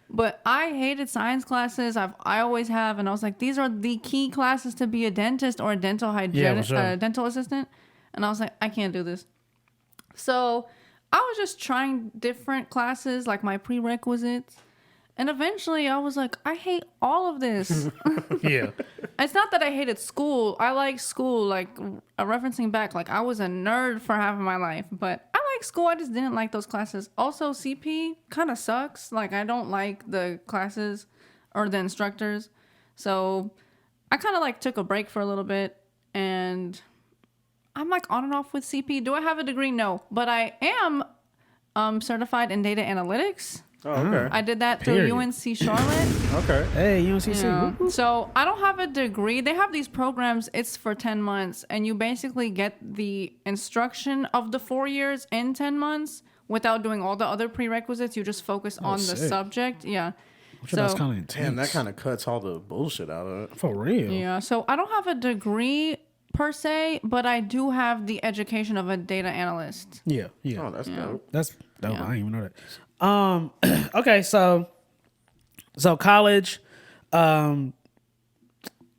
But I hated science classes. I always have, and I was like, these are the key classes to be a dentist or a dental hygienist, dental assistant. And I was like, I can't do this. So I was just trying different classes, like my prerequisites. And eventually I was like, I hate all of this. Yeah. It's not that I hated school. I like school, like referencing back, like I was a nerd for half of my life, but I like school. I just didn't like those classes. Also, CP kind of sucks. Like I don't like the classes or the instructors. So I kind of like took a break for a little bit and I'm like on and off with CP. Do I have a degree? No, but I am certified in data analytics. Oh, okay. I did that through UNC Charlotte. Okay. Hey, UNCC. Yeah. So I don't have a degree. They have these programs. It's for 10 months. And you basically get the instruction of the 4 years in 10 months without doing all the other prerequisites. You just focus on the subject. Yeah. So that's kind of intense. Damn, that kind of cuts all the bullshit out of it. For real. Yeah. So I don't have a degree per se, but I do have the education of a data analyst. Yeah. Yeah. Oh, that's dope. That's dope. Yeah. I didn't even know that. Okay, so college, did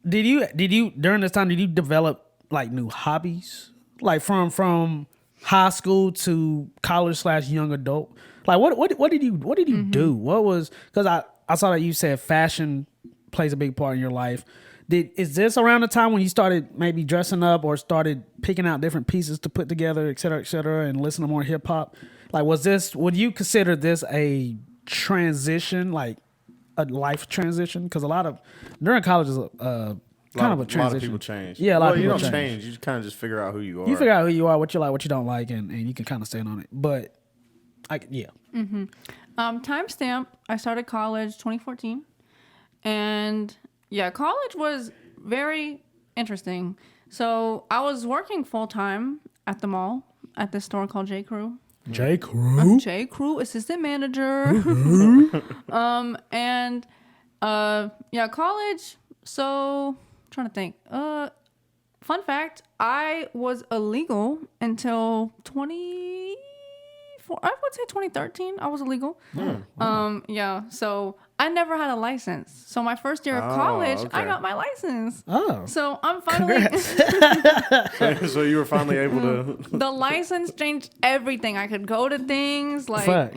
you during this time, did you develop like new hobbies? Like from high school to college / young adult? Like what did you do? What was, cause I saw that you said fashion plays a big part in your life. Is this around the time when you started maybe dressing up or started picking out different pieces to put together, et cetera, and listen to more hip hop? Like, would you consider this a transition, like a life transition? Because during college is kind of a transition. A lot of people change. Yeah, a lot of people you don't change. You kind of just figure out who you are. You figure out who you are, what you like, what you don't like, and you can kind of stand on it. But, yeah. Mm-hmm. Timestamp, I started college 2014. And, yeah, college was very interesting. So I was working full-time at the mall, at this store called J. Crew. J. Crew? J. Crew, assistant manager. And college. So, I'm trying to think. Fun fact, I was illegal until 2013. I was illegal. So I never had a license. So my first year of college, I got my license. Oh. So I'm finally... So you were finally able to... The license changed everything. I could go to things like, Facts.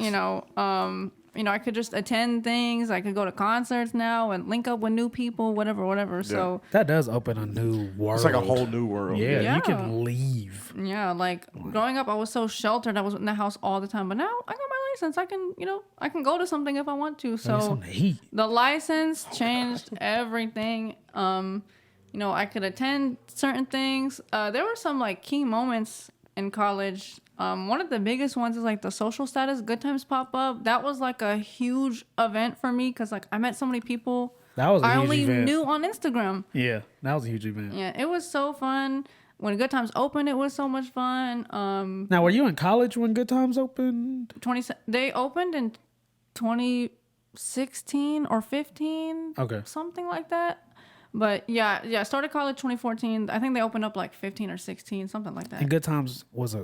I could just attend things. I could go to concerts now and link up with new people, whatever. So That does open a new world. It's like a whole new world. Yeah, you can leave. yeah, like growing up, I was so sheltered. I was in the house all the time. But now I got my license. I can go to something if I want to. So the license changed everything. I could attend certain things. There were some like key moments in college. One of the biggest ones is like the social status good times pop up. That was like a huge event for me because like I met so many people That was a I huge only event. knew on Instagram. Yeah, that was a huge event. Yeah, it was so fun. When Good Times opened, it was so much fun. Now, were you in college when Good Times opened? They opened in 2016 or 15. Okay. Something like that. But yeah, I started college 2014. I think they opened up like 15 or 16, something like that. And Good Times is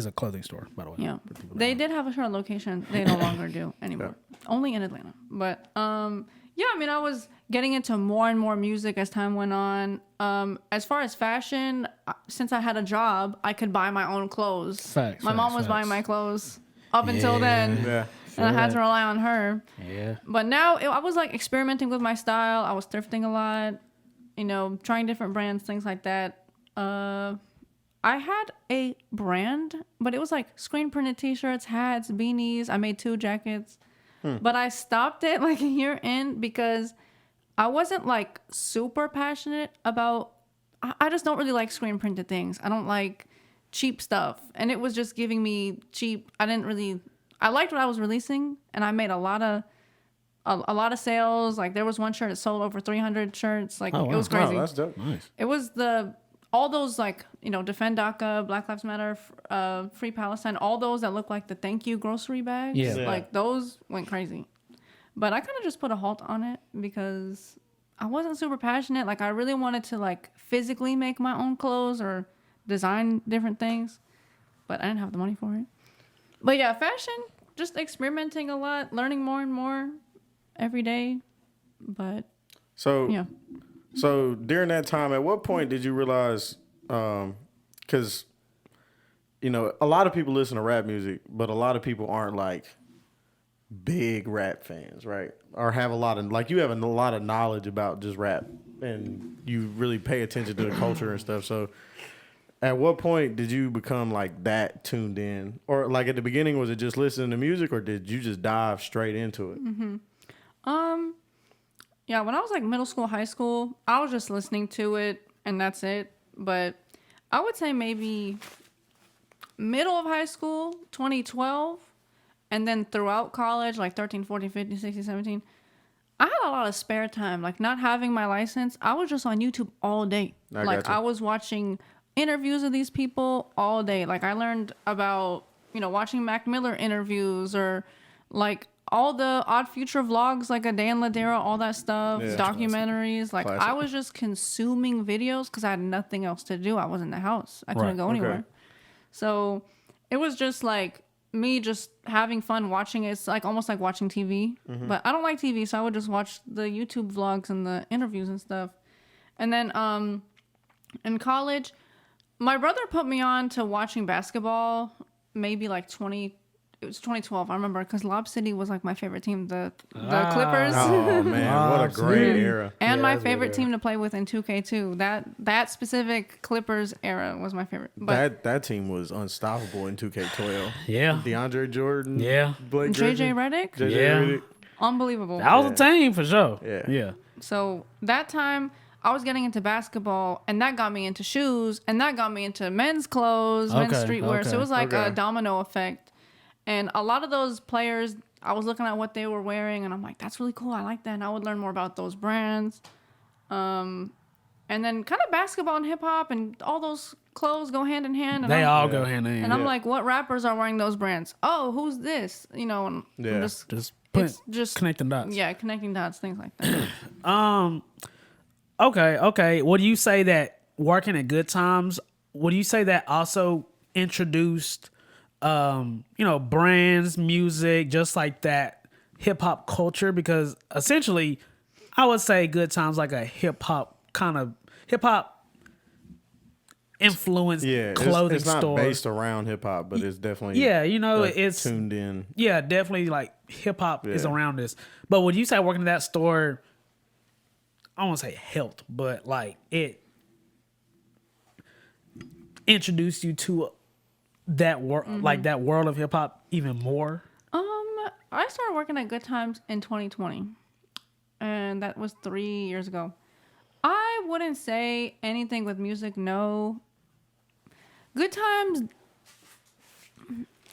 a clothing store, by the way. Yeah. They did have a Charlotte location. They no longer do anymore. Only in Atlanta. But yeah, I mean, I was getting into more and more music as time went on. As far as fashion, since I had a job, I could buy my own clothes. My mom was buying my clothes up until then. Yeah. And I had to rely on her. Yeah. But now I was like experimenting with my style. I was thrifting a lot, trying different brands, things like that. I had a brand, but it was like screen printed t-shirts, hats, beanies. I made 2 jackets. But I stopped it like a year in because I wasn't like super passionate about, I just don't really like screen printed things. I don't like cheap stuff. And it was just giving me cheap. I liked what I was releasing, and I made a lot of sales. Like there was one shirt that sold over 300 shirts. Like it was crazy. Wow, that's dope. Nice. It was the all those like, Defend DACA, Black Lives Matter, Free Palestine, all those that look like the thank you grocery bags. Yeah. Like those went crazy. But I kind of just put a halt on it because I wasn't super passionate. Like I really wanted to like physically make my own clothes or design different things, but I didn't have the money for it. But yeah, fashion, just experimenting a lot, learning more and more every day. But yeah. So during that time, at what point did you realize, because, a lot of people listen to rap music, but a lot of people aren't like big rap fans, right? Or have a lot of, like you have a lot of knowledge about just rap and you really pay attention to the culture and stuff. So at what point did you become like that tuned in? Or like at the beginning, was it just listening to music or did you just dive straight into it? Yeah, when I was like middle school, high school, I was just listening to it and that's it. But I would say maybe middle of high school, 2012, and then throughout college, like 13, 14, 15, 16, 17, I had a lot of spare time. Like not having my license, I was just on YouTube all day. I was watching interviews of these people all day. Like I learned about, watching Mac Miller interviews or like all the Odd Future vlogs, like a day in Ladera, all that stuff, documentaries. Like I was just consuming videos because I had nothing else to do. I was in the house. I couldn't go anywhere. Okay. So it was just like me just having fun watching it. It's like almost like watching TV. Mm-hmm. But I don't like TV, so I would just watch the YouTube vlogs and the interviews and stuff. And then in college, my brother put me on to watching basketball maybe like 2012, I remember, because Lob City was like my favorite team, the Clippers. Oh man, what a great era! And my favorite team to play with in 2K2. That specific Clippers era was my favorite. But that team was unstoppable in 2K12. Yeah, DeAndre Jordan. Yeah, Blake JJ Redick. Redick. Unbelievable. That was a team for sure. Yeah. So that time I was getting into basketball, and that got me into shoes, and that got me into men's clothes, men's streetwear. So it was like a domino effect. And a lot of those players, I was looking at what they were wearing, and I'm like, that's really cool. I like that. And I would learn more about those brands. And then kind of basketball and hip-hop and all those clothes go hand in hand. And they all go hand in hand. And I'm like, what rappers are wearing those brands? Oh, who's this? And I'm just connecting dots. Yeah, connecting dots, things like that. Okay. What do you say that working at Good Times, what do you say that also introduced brands, music, just like that hip hop culture? Because essentially, I would say Good Times like a hip hop influenced clothing it's not store. Based around hip hop, but it's definitely it's tuned in. Yeah, definitely like hip hop is around this. But would you say working at that store, I don't want to say helped, but like it introduced you to that world, like that world of hip hop even more? I started working at Good Times in 2020, and that was 3 years ago. I wouldn't say anything with music. No. Good Times.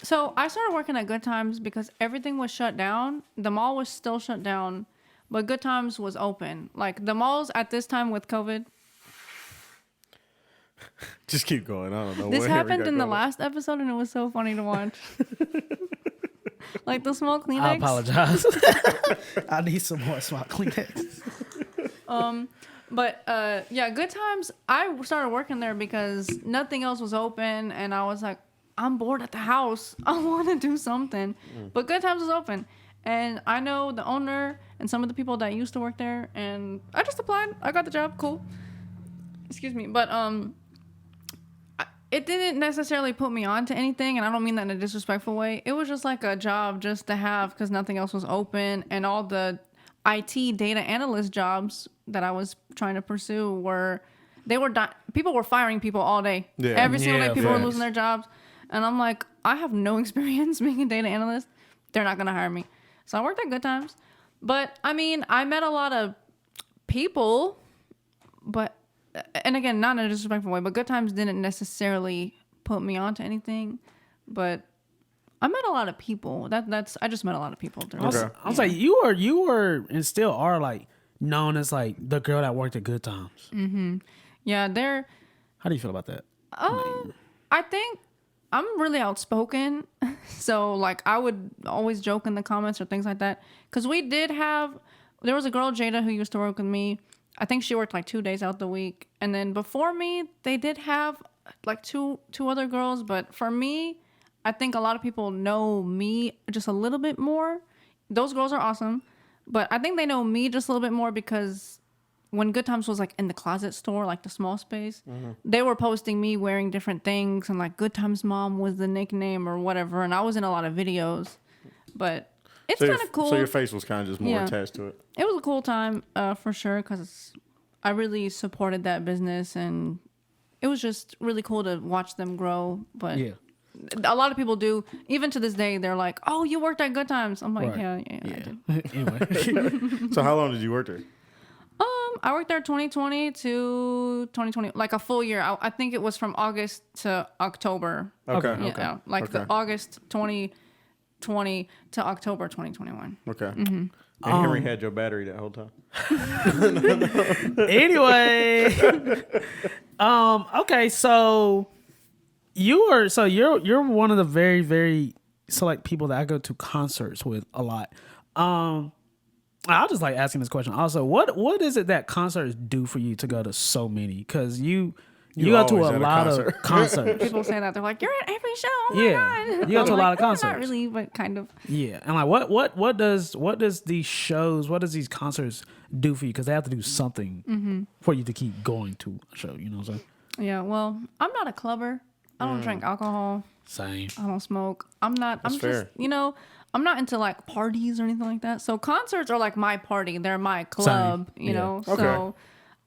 So I started working at Good Times because everything was shut down. The mall was still shut down, but Good Times was open. Like the malls at this time with COVID. Just keep going. I don't know. This happened in the last episode, and it was so funny to watch. Like the small Kleenex. I apologize. I need some more small Kleenex. But Good Times. I started working there because nothing else was open, and I was like, I'm bored at the house. I want to do something. But Good Times was open, and I know the owner and some of the people that used to work there, and I just applied. I got the job. Cool. Excuse me, but it didn't necessarily put me on to anything, and I don't mean that in a disrespectful way. It was just like a job just to have because nothing else was open, and all the IT data analyst jobs that I was trying to pursue people were firing people all day. Yeah. Every single day people were losing their jobs, and I'm like, I have no experience being a data analyst. They're not gonna hire me. So I worked at Good Times, but I mean, I met a lot of people, and again, not in a disrespectful way, but Good Times didn't necessarily put me onto anything, but I met a lot of people. I just met a lot of people. I'll say you were and still are like known as like the girl that worked at Good Times. Mm-hmm. Yeah, How do you feel about that? I think I'm really outspoken. So, like, I would always joke in the comments or things like that. Because there was a girl, Jada, who used to work with me. I think she worked like 2 days out the week. And then before me, they did have like two other girls. But for me, I think a lot of people know me just a little bit more. Those girls are awesome. But I think they know me just a little bit more because when Good Times was like in the closet store, like the small space, they were posting me wearing different things and like Good Times Mom was the nickname or whatever. And I was in a lot of videos. But it's kind of cool. So your face was kind of just more attached to it. It was a cool time for sure because I really supported that business and it was just really cool to watch them grow. But a lot of people do. Even to this day, they're like, "Oh, you worked at Good Times." I'm like, "Yeah, I did." Anyway. So how long did you work there? I worked there 2020 to 2020, like a full year. I think it was from August to October. Okay. Yeah, like the August 2020 to October 2021. Okay. And Henry had your battery that whole time. Anyway. Okay, so you're one of the very, very select people that I go to concerts with a lot. I'll just like asking this question. Also, what is it that concerts do for you to go to so many? Because you go to a lot of concerts. People say that they're like, "You're at every show." Oh my God. You go to a lot of concerts. Not really, but kind of. Yeah, and like what does these shows, what does these concerts do for you? Because they have to do something for you to keep going to a show. You know what I'm saying? Yeah. Well, I'm not a clubber. I don't drink alcohol. Same. I don't smoke. I'm not. That's I'm fair. just I'm not into like parties or anything like that. So concerts are like my party. They're my club. You know. Okay. So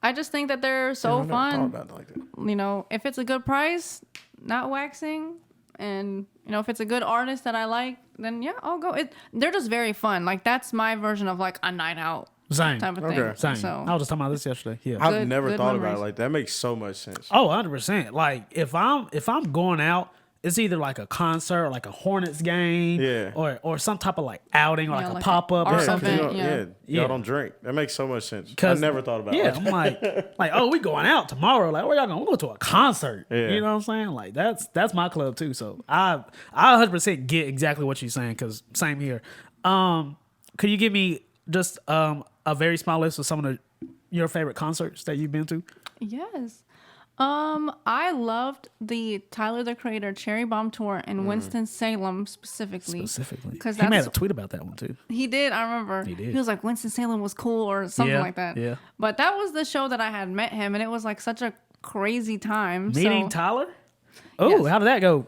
I just think that they're so I never fun. thought about it like that. If it's a good price, not waxing, and if it's a good artist that I like, then yeah, I'll go. They're just very fun. Like that's my version of like a night out Same. type of Okay. thing. Same. So I was just talking about this yesterday. Yeah. I've never good thought about memories. it like that. That makes so much sense. Oh, 100%. Like if I'm going out, it's either like a concert or like a Hornets game, or some type of like outing or like a like pop up or art something. event. Y'all don't drink. That makes so much sense. I never thought about it. Yeah, I'm like, oh, we going out tomorrow. Like, where y'all going? We go to a concert. Yeah. You know what I'm saying? Like that's my club too. So I 100% get exactly what you're saying because same here. Could you give me just a very small list of some of your favorite concerts that you've been to? Yes. I loved the Tyler the Creator Cherry Bomb Tour in Winston-Salem specifically. Because he made a tweet about that one too. He did. I remember. He did. He was like, Winston-Salem was cool or something like that. Yeah. But that was the show that I had met him, and it was like such a crazy time. Meeting Tyler? Oh, Yes. How did that go?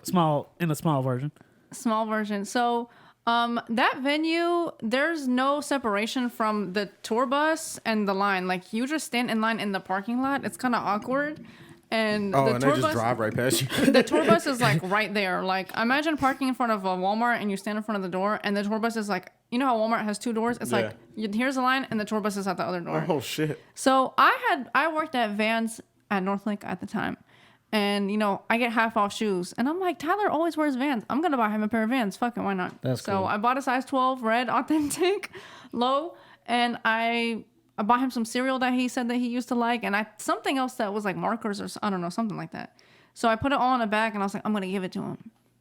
In a small version. Small version. So that venue, there's no separation from the tour bus and the line. Like you just stand in line in the parking lot. It's kind of awkward. And the and tour they just bus, drive right past you. the tour bus is like right there. Like imagine parking in front of a Walmart and you stand in front of the door and the tour bus is like, you know how Walmart has two doors? It's like here's the line and the tour bus is at the other door. Oh shit. So I worked at Vans at Northlake at the time. And I get half off shoes. And I'm like, Tyler always wears Vans. I'm gonna buy him a pair of Vans. Fuck it, why not? That's so cool. I bought a size 12 red authentic low and I bought him some cereal that he said that he used to like, and something else that was like markers or I don't know, something like that. So I put it all in a bag, and I was like, I'm gonna give it to him.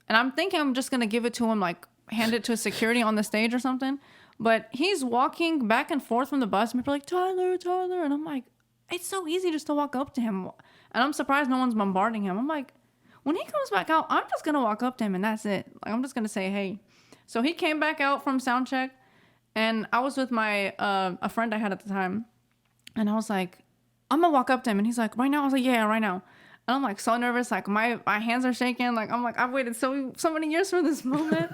And I'm thinking I'm just gonna give it to him, like hand it to security on the stage or something. But he's walking back and forth from the bus, and people are like, Tyler, and I'm like, it's so easy just to walk up to him, and I'm surprised no one's bombarding him. I'm like, when he comes back out, I'm just gonna walk up to him, and that's it. Like I'm just gonna say hey. So he came back out from sound check. And I was with my a friend I had at the time, and I was like, I'm gonna walk up to him, and he's like, right now? I was like, yeah, right now. And I'm like so nervous, like my hands are shaking, like I'm like I've waited so many years for this moment.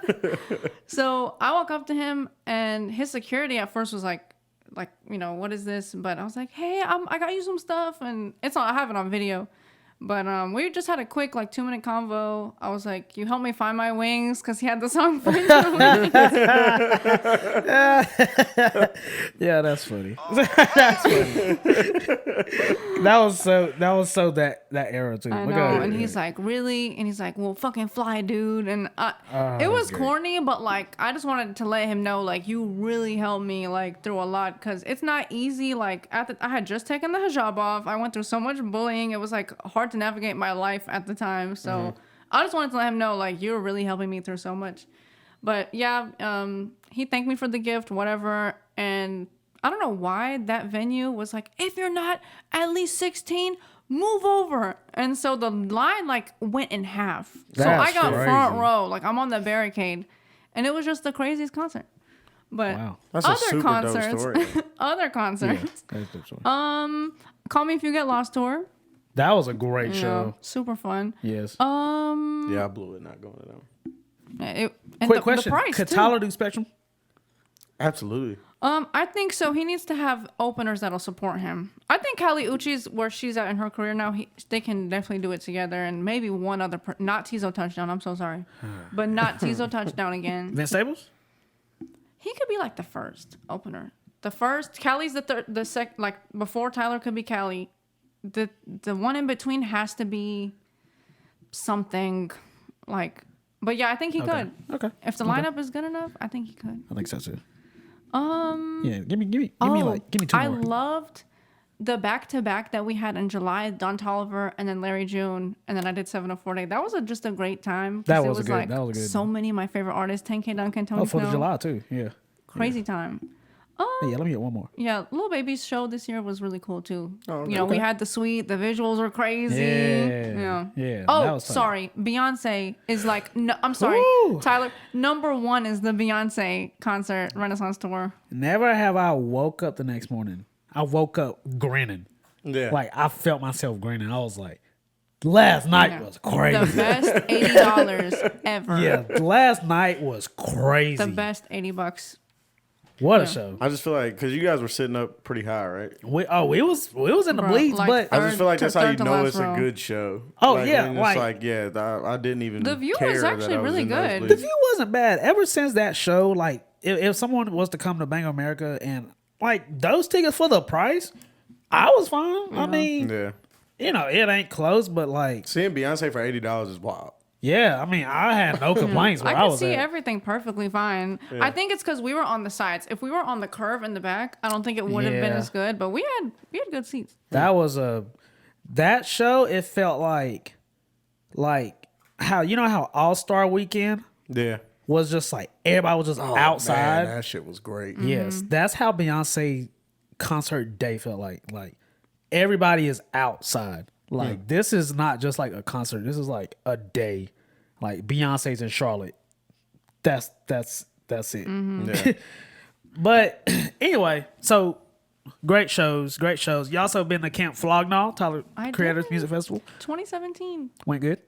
So I walk up to him, and his security at first was like what is this? But I was like, hey, I got you some stuff, and I have it on video. But we just had a quick 2-minute convo. I was like, you help me find my wings, because he had the song Find My Wings. Yeah, that's funny. That's funny. That was so that era too. I know, and he's like, really? And he's like, well, fucking fly, dude. And it was corny, but I just wanted to let him know, you really helped me through a lot, because it's not easy. I had just taken the hijab off. I went through so much bullying. It was hard to navigate my life at the time. So I just wanted to let him know, like, you're really helping me through so much. But yeah, he thanked me for the gift, whatever. And I don't know why that venue was like, if you're not at least 16, move over. And so the line like went in half. So I got front row, like I'm on the barricade, and it was just the craziest concert. But That's a super dope story. other concerts. Yeah, that's a dope story. Call Me If You Get Lost tour. That was a great show. Super fun. Yes. Yeah, I blew it not going to them. Quick question. The price, could too. Tyler do Spectrum? Absolutely. I think so. He needs to have openers that'll support him. I think Kali Uchis, where she's at in her career now, they can definitely do it together. And maybe one other, not Tizo Touchdown. I'm so sorry, but not Tizo Touchdown again. Vince Staples? He could be like the first opener. The first, Cali's the third, the second. Like before Tyler could be Cali, the one in between has to be something like. But yeah, I think he could. Okay. If the lineup is good enough, I think he could. I think so too. Yeah, give me two I more. loved the back-to-back that we had in July, Don Toliver and then Larry June, and then I did 704 Day. That was just a great time. That it was like that was good. so many of my favorite artists, 10K Duncan, Tony 4th Snow. of July too. Yeah. Crazy time. Yeah, let me get one more. Yeah, Lil Baby's show this year was really cool too. Oh, okay. You know, we had the suite, the visuals were crazy. Yeah. Yeah. that Oh, was fun. sorry. Beyonce is like, no, I'm sorry, Woo! Tyler. Number one is the Beyonce concert Renaissance tour. Never have I woke up the next morning. I woke up grinning. Yeah. Like I felt myself grinning. I was like, last night was crazy. The best $80 ever. Yeah, last night was crazy. The best $80. What a show. I just feel like because you guys were sitting up pretty high, right? We was in the Bro, bleeds, like but I just feel like that's how you third to know last it's row. a good show. Oh, like, yeah, and like- it's I didn't even. The view care was that actually I was really in good. nosebleeds. the view wasn't bad. Ever since that show, like if someone was to come to Bank of America and like those tickets for the price, I was fine. I mean, Yeah, you know, it ain't close, but like, seeing Beyonce for $80 is wild. yeah, I mean, I had no complaints where I I could was see at. everything perfectly fine. I think it's because we were on the sides. If we were on the curve in the back, I don't think it would have been Yeah. as good. But we had good seats. That was that show. It felt like how you know how All Star Weekend Yeah, was just like everybody was just outside. Man, that shit was great. Yes, that's how Beyonce concert day felt like. Like everybody is outside. Like this is not just like a concert. This is like a day. Like Beyonce's in Charlotte. That's it. Yeah. But anyway, so great shows. You also been to Camp Flognaw, Tyler I Creators did. Music Festival. 2017. Went good.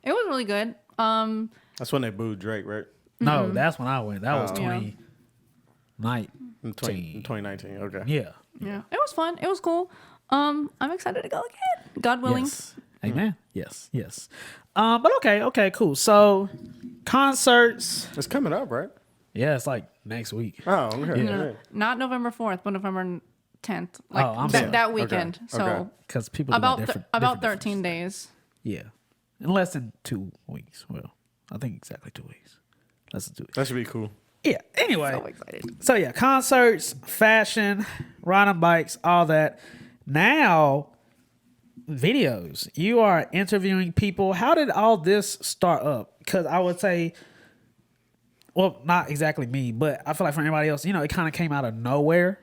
It was really good. That's when they booed Drake, right? No, that's when I went. That was Oh. 2019. 2019. Okay. Yeah. Yeah, it was fun. It was cool. I'm excited to go again. God willing. Yes. Amen. Yes. But okay, cool. So concerts. It's coming up, right? Yeah, it's like next week. Oh, okay. Yeah. Yeah. Not November 4th, but November 10th. Like I'm sorry. that weekend. Okay. So Okay. Because people do about different, about different 13 days. Yeah. In less than 2 weeks. Well, I think exactly 2 weeks. Less than 2 weeks. That should be cool. Yeah. Anyway. So excited. So yeah, concerts, fashion, riding bikes, all that. Now, videos. You are interviewing people. How did all this start up? Because I would say, well, not exactly me, but I feel like for anybody else, you know, it kind of came out of nowhere.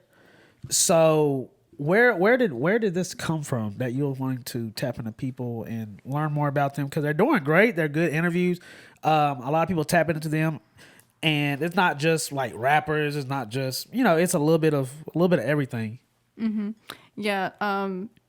So where did this come from that you're wanting to tap into people and learn more about them? Because they're doing great. They're good interviews. A lot of people tap into them. And it's not just like rappers. It's not just, you know, it's a little bit of everything. Yeah.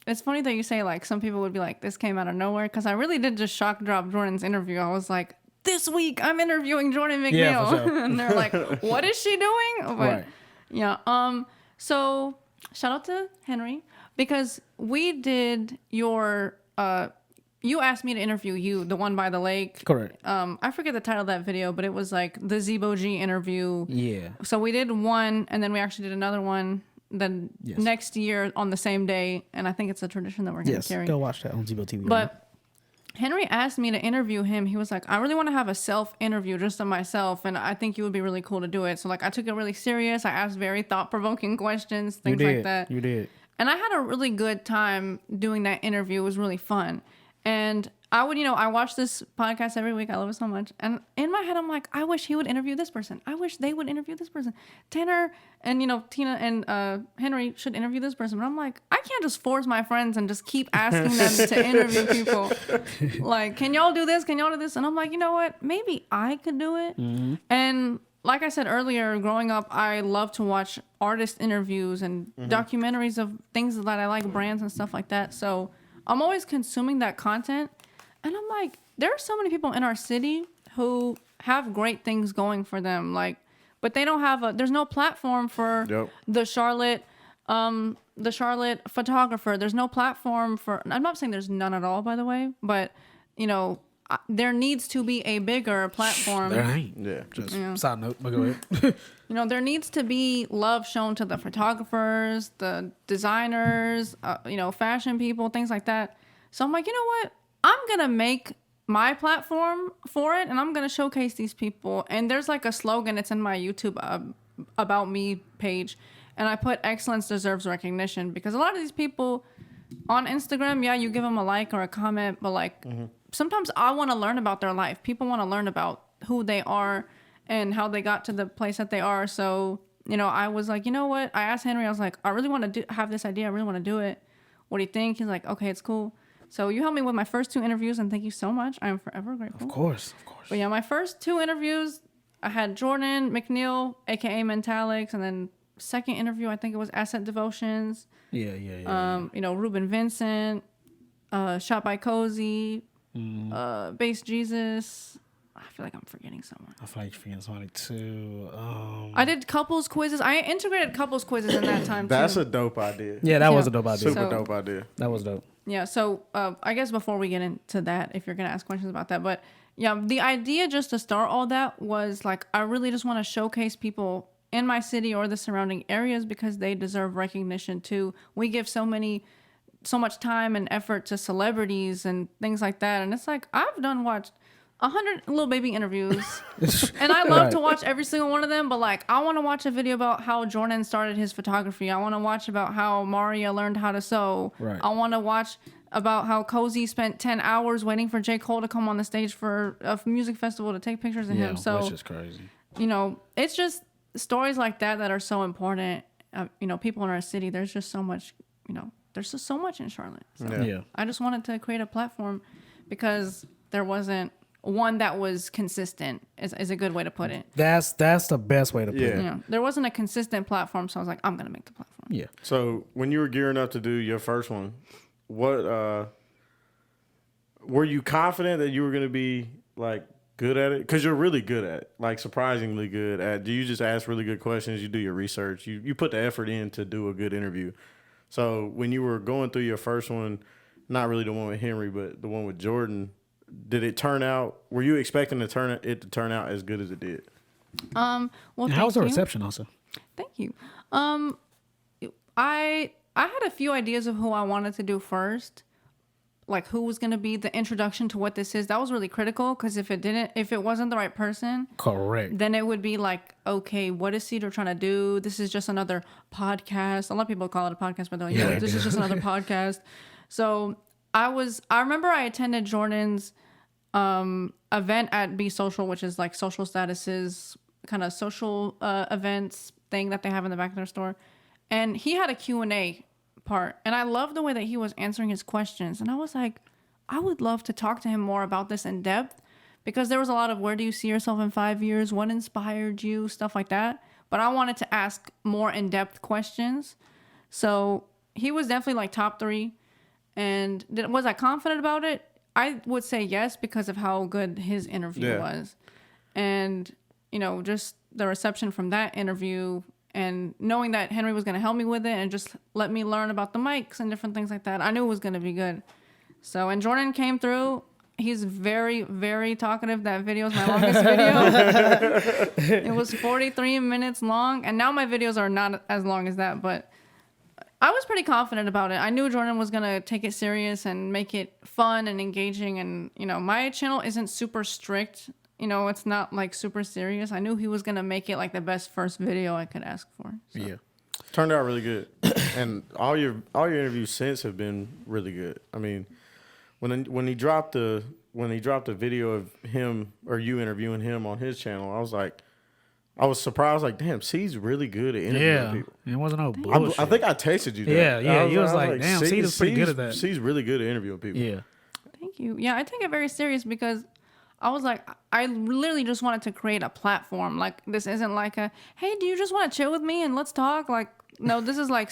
It's funny that you say like some people would be like, this came out of nowhere, because I really did just shock drop Jordan's interview. I was like, this week I'm interviewing Jordan McNeil. Yeah, for sure. And they're like, what is she doing? But Right. yeah. So shout out to Henry, because we did your you asked me to interview you, the one by the lake. Correct. I forget the title of that video, but it was like the Zebo G interview. Yeah. So we did one, and then we actually did another one the Yes. next year on the same day, and I think it's a tradition that we're going to Yes. carry. Go watch that on Zebo TV. But Henry asked me to interview him. He was like, I really want to have a self-interview just of myself, and I think you would be really cool to do it. So like, I took it really serious. I asked very thought-provoking questions, things like that. You did. And I had a really good time doing that interview. It was really fun. And I would, I watch this podcast every week. I love it so much. And in my head, I'm like, I wish he would interview this person. I wish they would interview this person. Tanner and, Tina and Henry should interview this person. But I'm like, I can't just force my friends and just keep asking them to interview people. Like, can y'all do this? Can y'all do this? And I'm like, you know what? Maybe I could do it. Mm-hmm. And like I said earlier, growing up, I love to watch artist interviews and documentaries of things that I like, brands and stuff like that. So I'm always consuming that content. And I'm like, there are so many people in our city who have great things going for them. Like, but they don't have there's no platform for the Charlotte photographer. There's no platform for, I'm not saying there's none at all, by the way, but there needs to be a bigger platform. There ain't. Yeah. Just side note, but go ahead. There needs to be love shown to the photographers, the designers, fashion people, things like that. So I'm like, you know what? I'm going to make my platform for it, and I'm going to showcase these people. And there's like a slogan. It's in my YouTube About Me page. And I put excellence deserves recognition, because a lot of these people on Instagram, you give them a like or a comment, but like sometimes I want to learn about their life. People want to learn about who they are and how they got to the place that they are. So, I was like, you know what? I asked Henry, I was like, I really want to have this idea. I really want to do it. What do you think? He's like, okay, it's cool. So you helped me with my first 2 interviews, and thank you so much. I am forever grateful. Of course. But yeah, my first 2 interviews, I had Jordan McNeil, aka Mentalics, and then second interview, I think it was Asset Devotions. Yeah. Ruben Vincent, Shot by Cozy, Base Jesus. I feel like I'm forgetting someone. I feel like you're forgetting somebody too. I did couples quizzes. I integrated couples quizzes in that time too. That's a dope idea. Yeah, that was a dope idea. Super dope idea. That was dope. Yeah, so I guess before we get into that, if you're going to ask questions about that, but yeah, the idea just to start all that was like, I really just want to showcase people in my city or the surrounding areas because they deserve recognition too. We give so much time and effort to celebrities and things like that. And it's like, I've watched 100 Lil Baby interviews and I love to watch every single one of them, but like, I want to watch a video about how Jordan started his photography. I want to watch about how Maria learned how to sew. Right. I want to watch about how Cozy spent 10 hours waiting for J. Cole to come on the stage for a music festival to take pictures of him. So, which is crazy. It's just stories like that are so important. People in our city, there's just so much, there's just so much in Charlotte. So Yeah. I just wanted to create a platform because there wasn't one that was consistent is a good way to put it. That's the best way to put it. There wasn't a consistent platform, so I was like, I'm going to make the platform. Yeah. So when you were gearing up to do your first one, what were you confident that you were going to be like good at it? Because you're really good at it, like surprisingly good at. Do you just ask really good questions? You do your research. You put the effort in to do a good interview. So when you were going through your first one, not really the one with Henry, but the one with Jordan, did it turn out? Were you expecting it to turn out as good as it did? Well, and how was the reception also? Thank you. I had a few ideas of who I wanted to do first, like who was going to be the introduction to what this is. That was really critical because if it wasn't the right person, correct, then it would be like, okay, what is Sedra trying to do? This is just another podcast. A lot of people call it a podcast, but they're like, this is just another podcast. So I remember I attended Jordan's event at Be Social, which is like Social Status's kind of social events thing that they have in the back of their store. And he had a Q&A part. And I loved the way that he was answering his questions. And I was like, I would love to talk to him more about this in depth because there was a lot of where do you see yourself in 5 years? What inspired you? Stuff like that. But I wanted to ask more in-depth questions. So he was definitely like top 3. And was I confident about it? I would say yes because of how good his interview was. And, just the reception from that interview and knowing that Henry was going to help me with it and just let me learn about the mics and different things like that, I knew it was going to be good. So, and Jordan came through. He's very, very talkative. That video is my longest video. It was 43 minutes long. And now my videos are not as long as that, but I was pretty confident about it. I knew Jordan was going to take it serious and make it fun and engaging. And, my channel isn't super strict. It's not like super serious. I knew he was going to make it like the best first video I could ask for. So. Yeah. Turned out really good. And all your interviews since have been really good. I mean, when he dropped the video of him or you interviewing him on his channel, I was surprised. Like, damn, C's really good at interviewing people. It wasn't no bullshit. I think I tasted you. Yeah. He was like, damn, C's pretty good at that. C's really good at interviewing people. Yeah. Thank you. Yeah, I take it very serious because I was like, I literally just wanted to create a platform. Like, this isn't like a, hey, do you just want to chill with me and let's talk? Like, no, this is like,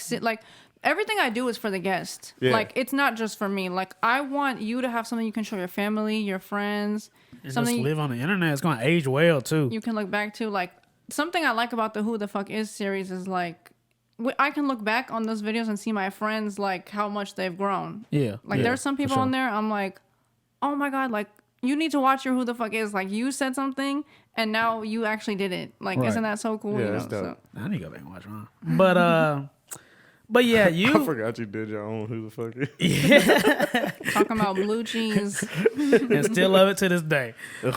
everything I do is for the guest. Yeah. Like, it's not just for me. Like, I want you to have something you can show your family, your friends. And something just live on the internet. It's going to age well, too. you can look back to. Like, something I like about the Who the Fuck Is series is, like, I can look back on those videos and see my friends, like, how much they've grown. Yeah. Like, there's some people on there, I'm like, oh, my God, like, you need to watch your Who the Fuck Is. Like, you said something, and now you actually did it. Like, Right. isn't that so cool? Yeah, you know? that's dope. I need to go back and watch mine. But yeah, I you forgot you did your own Who the Fuck Is. Talking about blue cheese. and still love it to this day. Do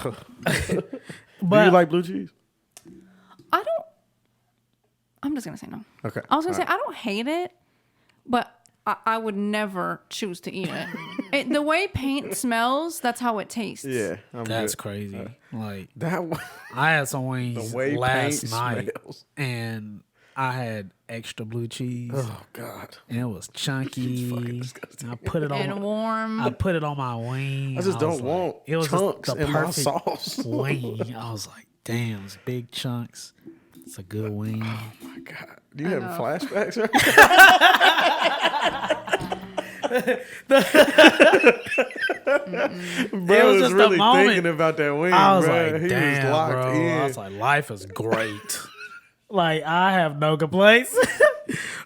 But you like blue cheese? I'm just going to say no. Okay. I was going to say, All I don't hate it, but I would never choose to eat it. The way paint smells, that's how it tastes. right. Yeah, that's good. crazy. Like, That one. I had some wings The way last paint night, smells. and I had extra blue cheese, Oh God. and it was chunky. fucking disgusting. I put it on. And warm. I put it on my wing. I just was don't want it was chunks just the in my perfect sauce. wing. I was like, damn, it's big chunks. It's a good wing. Oh my God. Do you have flashbacks? Bro It was was just a really moment. thinking about that wing. I was bro. like, He damn, was locked bro. in. I was like, life is great. Like, I have no complaints.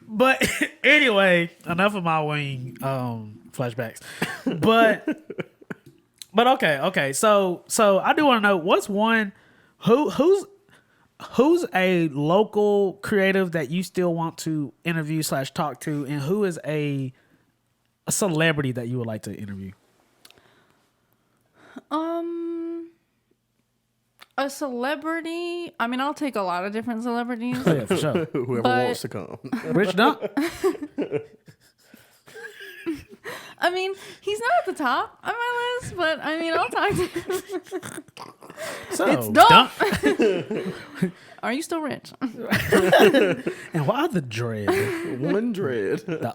But anyway, enough of my wing flashbacks. But okay. So I do want to know what's one who's a local creative that you still want to interview / talk to, and who is a celebrity that you would like to interview? A celebrity. I mean, I'll take a lot of different celebrities. Oh, yeah, for sure. Whoever But- wants to come. Rich Dump. I mean, he's not at the top of my list, but I mean, I'll talk to him. So, It's Dump. Are you still rich? And why the dread? One dread. The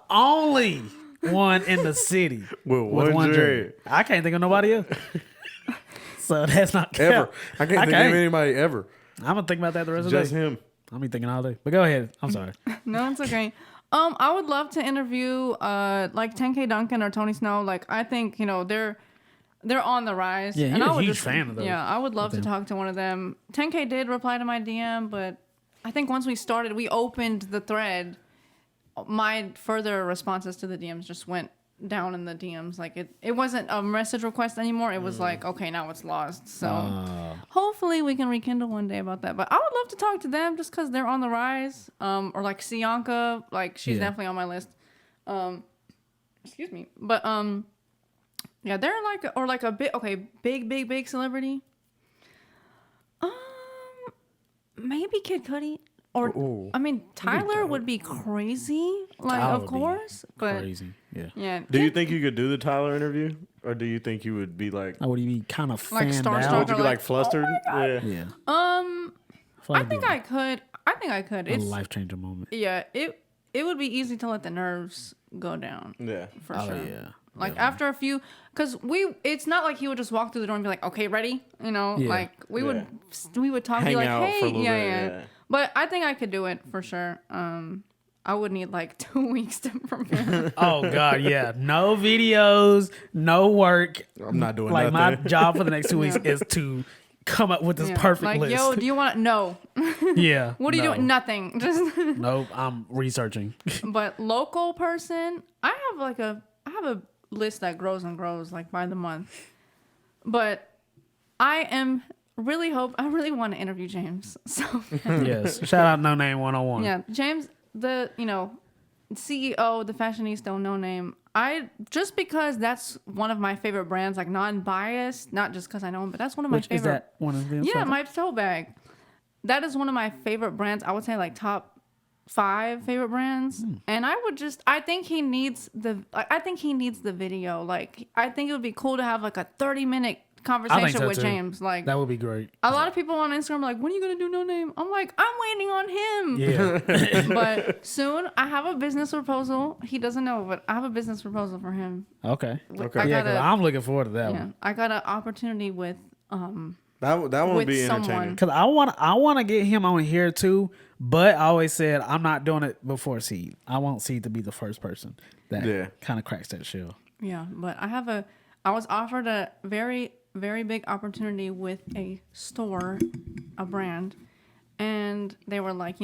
only one in the city With one dread. I can't think of nobody else. So that's not Ever. count. I can't think of anybody ever. I'm gonna think about that the rest of the Just day. him. I'll be thinking all day. But go ahead. I'm sorry. No, it's okay. I would love to interview like 10K Duncan or Tony Snow. Like, I think, you know, they're on the rise. Yeah, and you're I a would huge fan of those. Yeah, I would love to talk to one of them. 10K did reply to my DM, but I think once we opened the thread, my further responses to the DMs just went down in the DMs. Like, it wasn't a message request anymore. It was like, okay, now it's lost. So hopefully we can rekindle one day about that. But I would love to talk to them just because they're on the rise. Or like Sianka, like she's definitely on my list. Excuse me. But yeah, they're like, or like a big celebrity. Maybe Kid Cudi. Or Ooh. I mean, Tyler would be crazy, like Tyler of would be course, but Crazy. Yeah. yeah. Do you think you could do the Tyler interview? Or do you think you would be like, Oh, would you be kind of Like fanned starstruck out? would you be or like like, flustered? Yeah. Yeah. I think I could. A It's life changing moment. yeah. It would be easy to let the nerves go down Yeah. for Oh sure. yeah. Like after a few, because it's not like he would just walk through the door and be like, okay, ready, you know, Yeah. like we would talk, Hang be like, out hey, for a little yeah, bit, yeah. yeah. But I think I could do it for sure. I would need like 2 weeks to prepare. Oh god, yeah. No videos, no work. I'm not doing Like my nothing. job for the next 2 weeks is to come up with this Yeah. perfect like, list. yo, do you want no? Yeah. What are you no. doing? Nothing. Just. Nope. I'm researching. But local person, I have a list that grows and grows like by the month. But I really want to interview James. So Yes. Shout out No Name 101. yeah, James, the CEO, the fashionista, No Name. Just because that's one of my favorite brands, like non-biased, not just because I know him, but that's one of my Which favorite. is that one of them? Yeah, my tote bag. That is one of my favorite brands. I would say like top 5 favorite brands, and I think he needs the video. Like, I think it would be cool to have like a 30-minute conversation so with too. James. Like, That would be great. a lot of people on Instagram are like, when are you gonna do No Name? I'm like, I'm waiting on him. Yeah. But soon, I have a business proposal. He doesn't know, but I have a business proposal for him. Okay. Okay. I Yeah, 'cause got I'm looking forward to that yeah, one. I got an opportunity with That one would with be someone. entertaining. Cause I want to get him on here too, but I always said I'm not doing it before Seed. I want Seed to be the first person that kind of cracks that shell. Yeah, but I was offered a very, very big opportunity with a store, a brand, and they were like,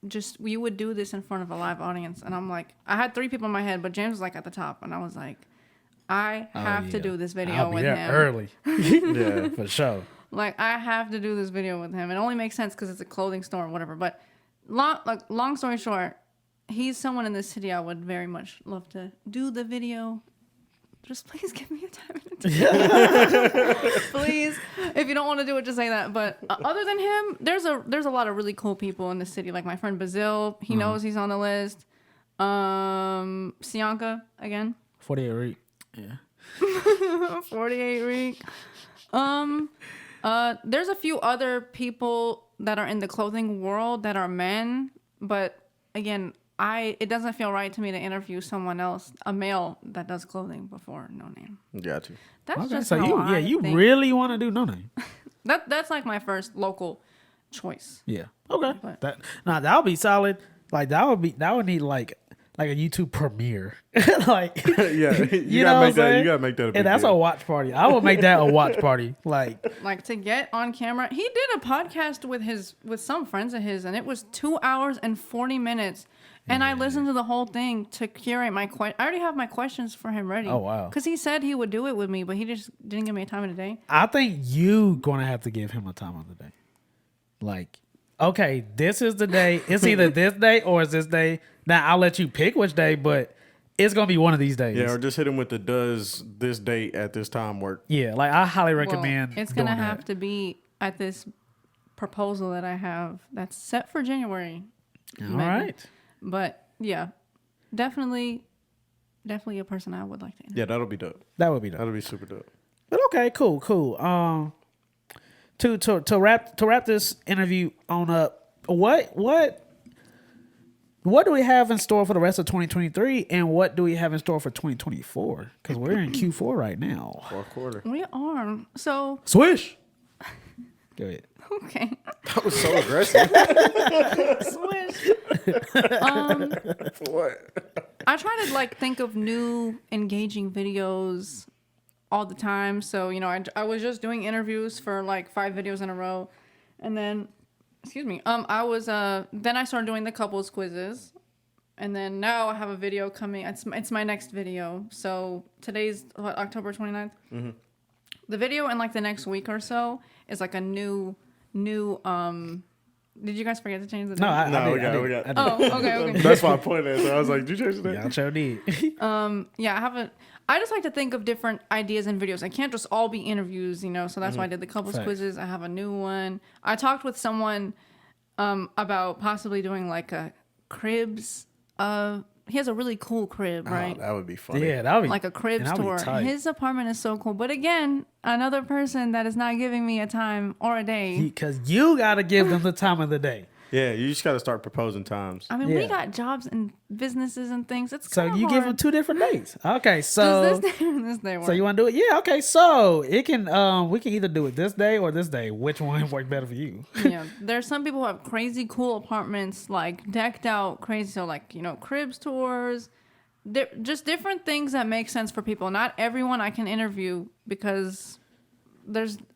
just we would do this in front of a live audience, and I'm like, I had 3 people in my head, but James was like at the top, and I was like, I have to do this video I'll be with there him early. Yeah. For sure. Like, I have to do this video with him. It only makes sense because it's a clothing store or whatever. But long story short, he's someone in this city I would very much love to do the video. Just please give me a time and a date. Please. If you don't want to do it, just say that. But other than him, there's a lot of really cool people in the city. Like my friend Bazil, he knows he's on the list. Sianka again. 48 Reek. Yeah. 48 Reek. There's a few other people that are in the clothing world that are men, but again, it doesn't feel right to me to interview someone else, a male that does clothing before No Name. Got you. That's Okay, just so how you think. really want to do No Name? That's like my first local choice. Yeah. Okay. But- That would be solid. Like that would need like a YouTube premiere. Like Yeah. you know what I'm saying? You gotta make that a big and that's deal. a watch party. I would make that a watch party. Like To get on camera, he did a podcast with some friends of his, and it was 2 hours and 40 minutes. And I listened to the whole thing to curate my I already have my questions for him ready. Oh, wow. Because he said he would do it with me, but he just didn't give me a time of the day. I think you gonna have to give him a time of the day. Like, okay, this is the day. It's either this day or it's this day. Now I'll let you pick which day, but it's gonna be one of these days. Yeah, or just hit him with the does this date at this time work. Yeah, like I highly Well, recommend. it's gonna doing have that. to be at this proposal that I have that's set for January. All maybe. right. But yeah, definitely a person I would like to interview. Yeah, that'll be dope. That would be dope. That'll be super dope. But okay, cool. To wrap this interview on up, what do we have in store for the rest of 2023, and what do we have in store for 2024? Because we're in Q4 right now. 4th quarter. We are. So, Swish. Go ahead. okay. That was so aggressive. Swish. What? I try to think of new engaging videos all the time. So, I was just doing interviews for 5 videos in a row. And then, then I started doing the couples quizzes. And then now I have a video coming. It's my next video. So today's October 29th. Mm-hmm. The video in the next week or so is a new did you guys forget to change the date? No, I we got. did. Oh, okay. That's why I pointed at it. So I was like, did you change the Yeah, I name? sure did. Yeah, I just like to think of different ideas and videos. I can't just all be interviews, so that's why I did the couples Facts. quizzes. I have a new one. I talked with someone about possibly doing a cribs. He has a really cool crib, right? Oh, that would be funny. Yeah, that would be Like a crib and that'd be store. tight. His apartment is so cool. But again, another person that is not giving me a time or a day. Because you got to give them the time of the day. Yeah, you just got to start proposing times. I mean, Yeah. we got jobs and businesses and things. It's So kinda you give them hard. 2 different days. Okay, so Does this day or this day work? so you want to do it? Yeah. Okay, so it can we can either do it this day or this day. Which one worked better for you? Yeah, there's some people who have crazy cool apartments, decked out crazy. So cribs tours, just different things that make sense for people. Not everyone I can interview because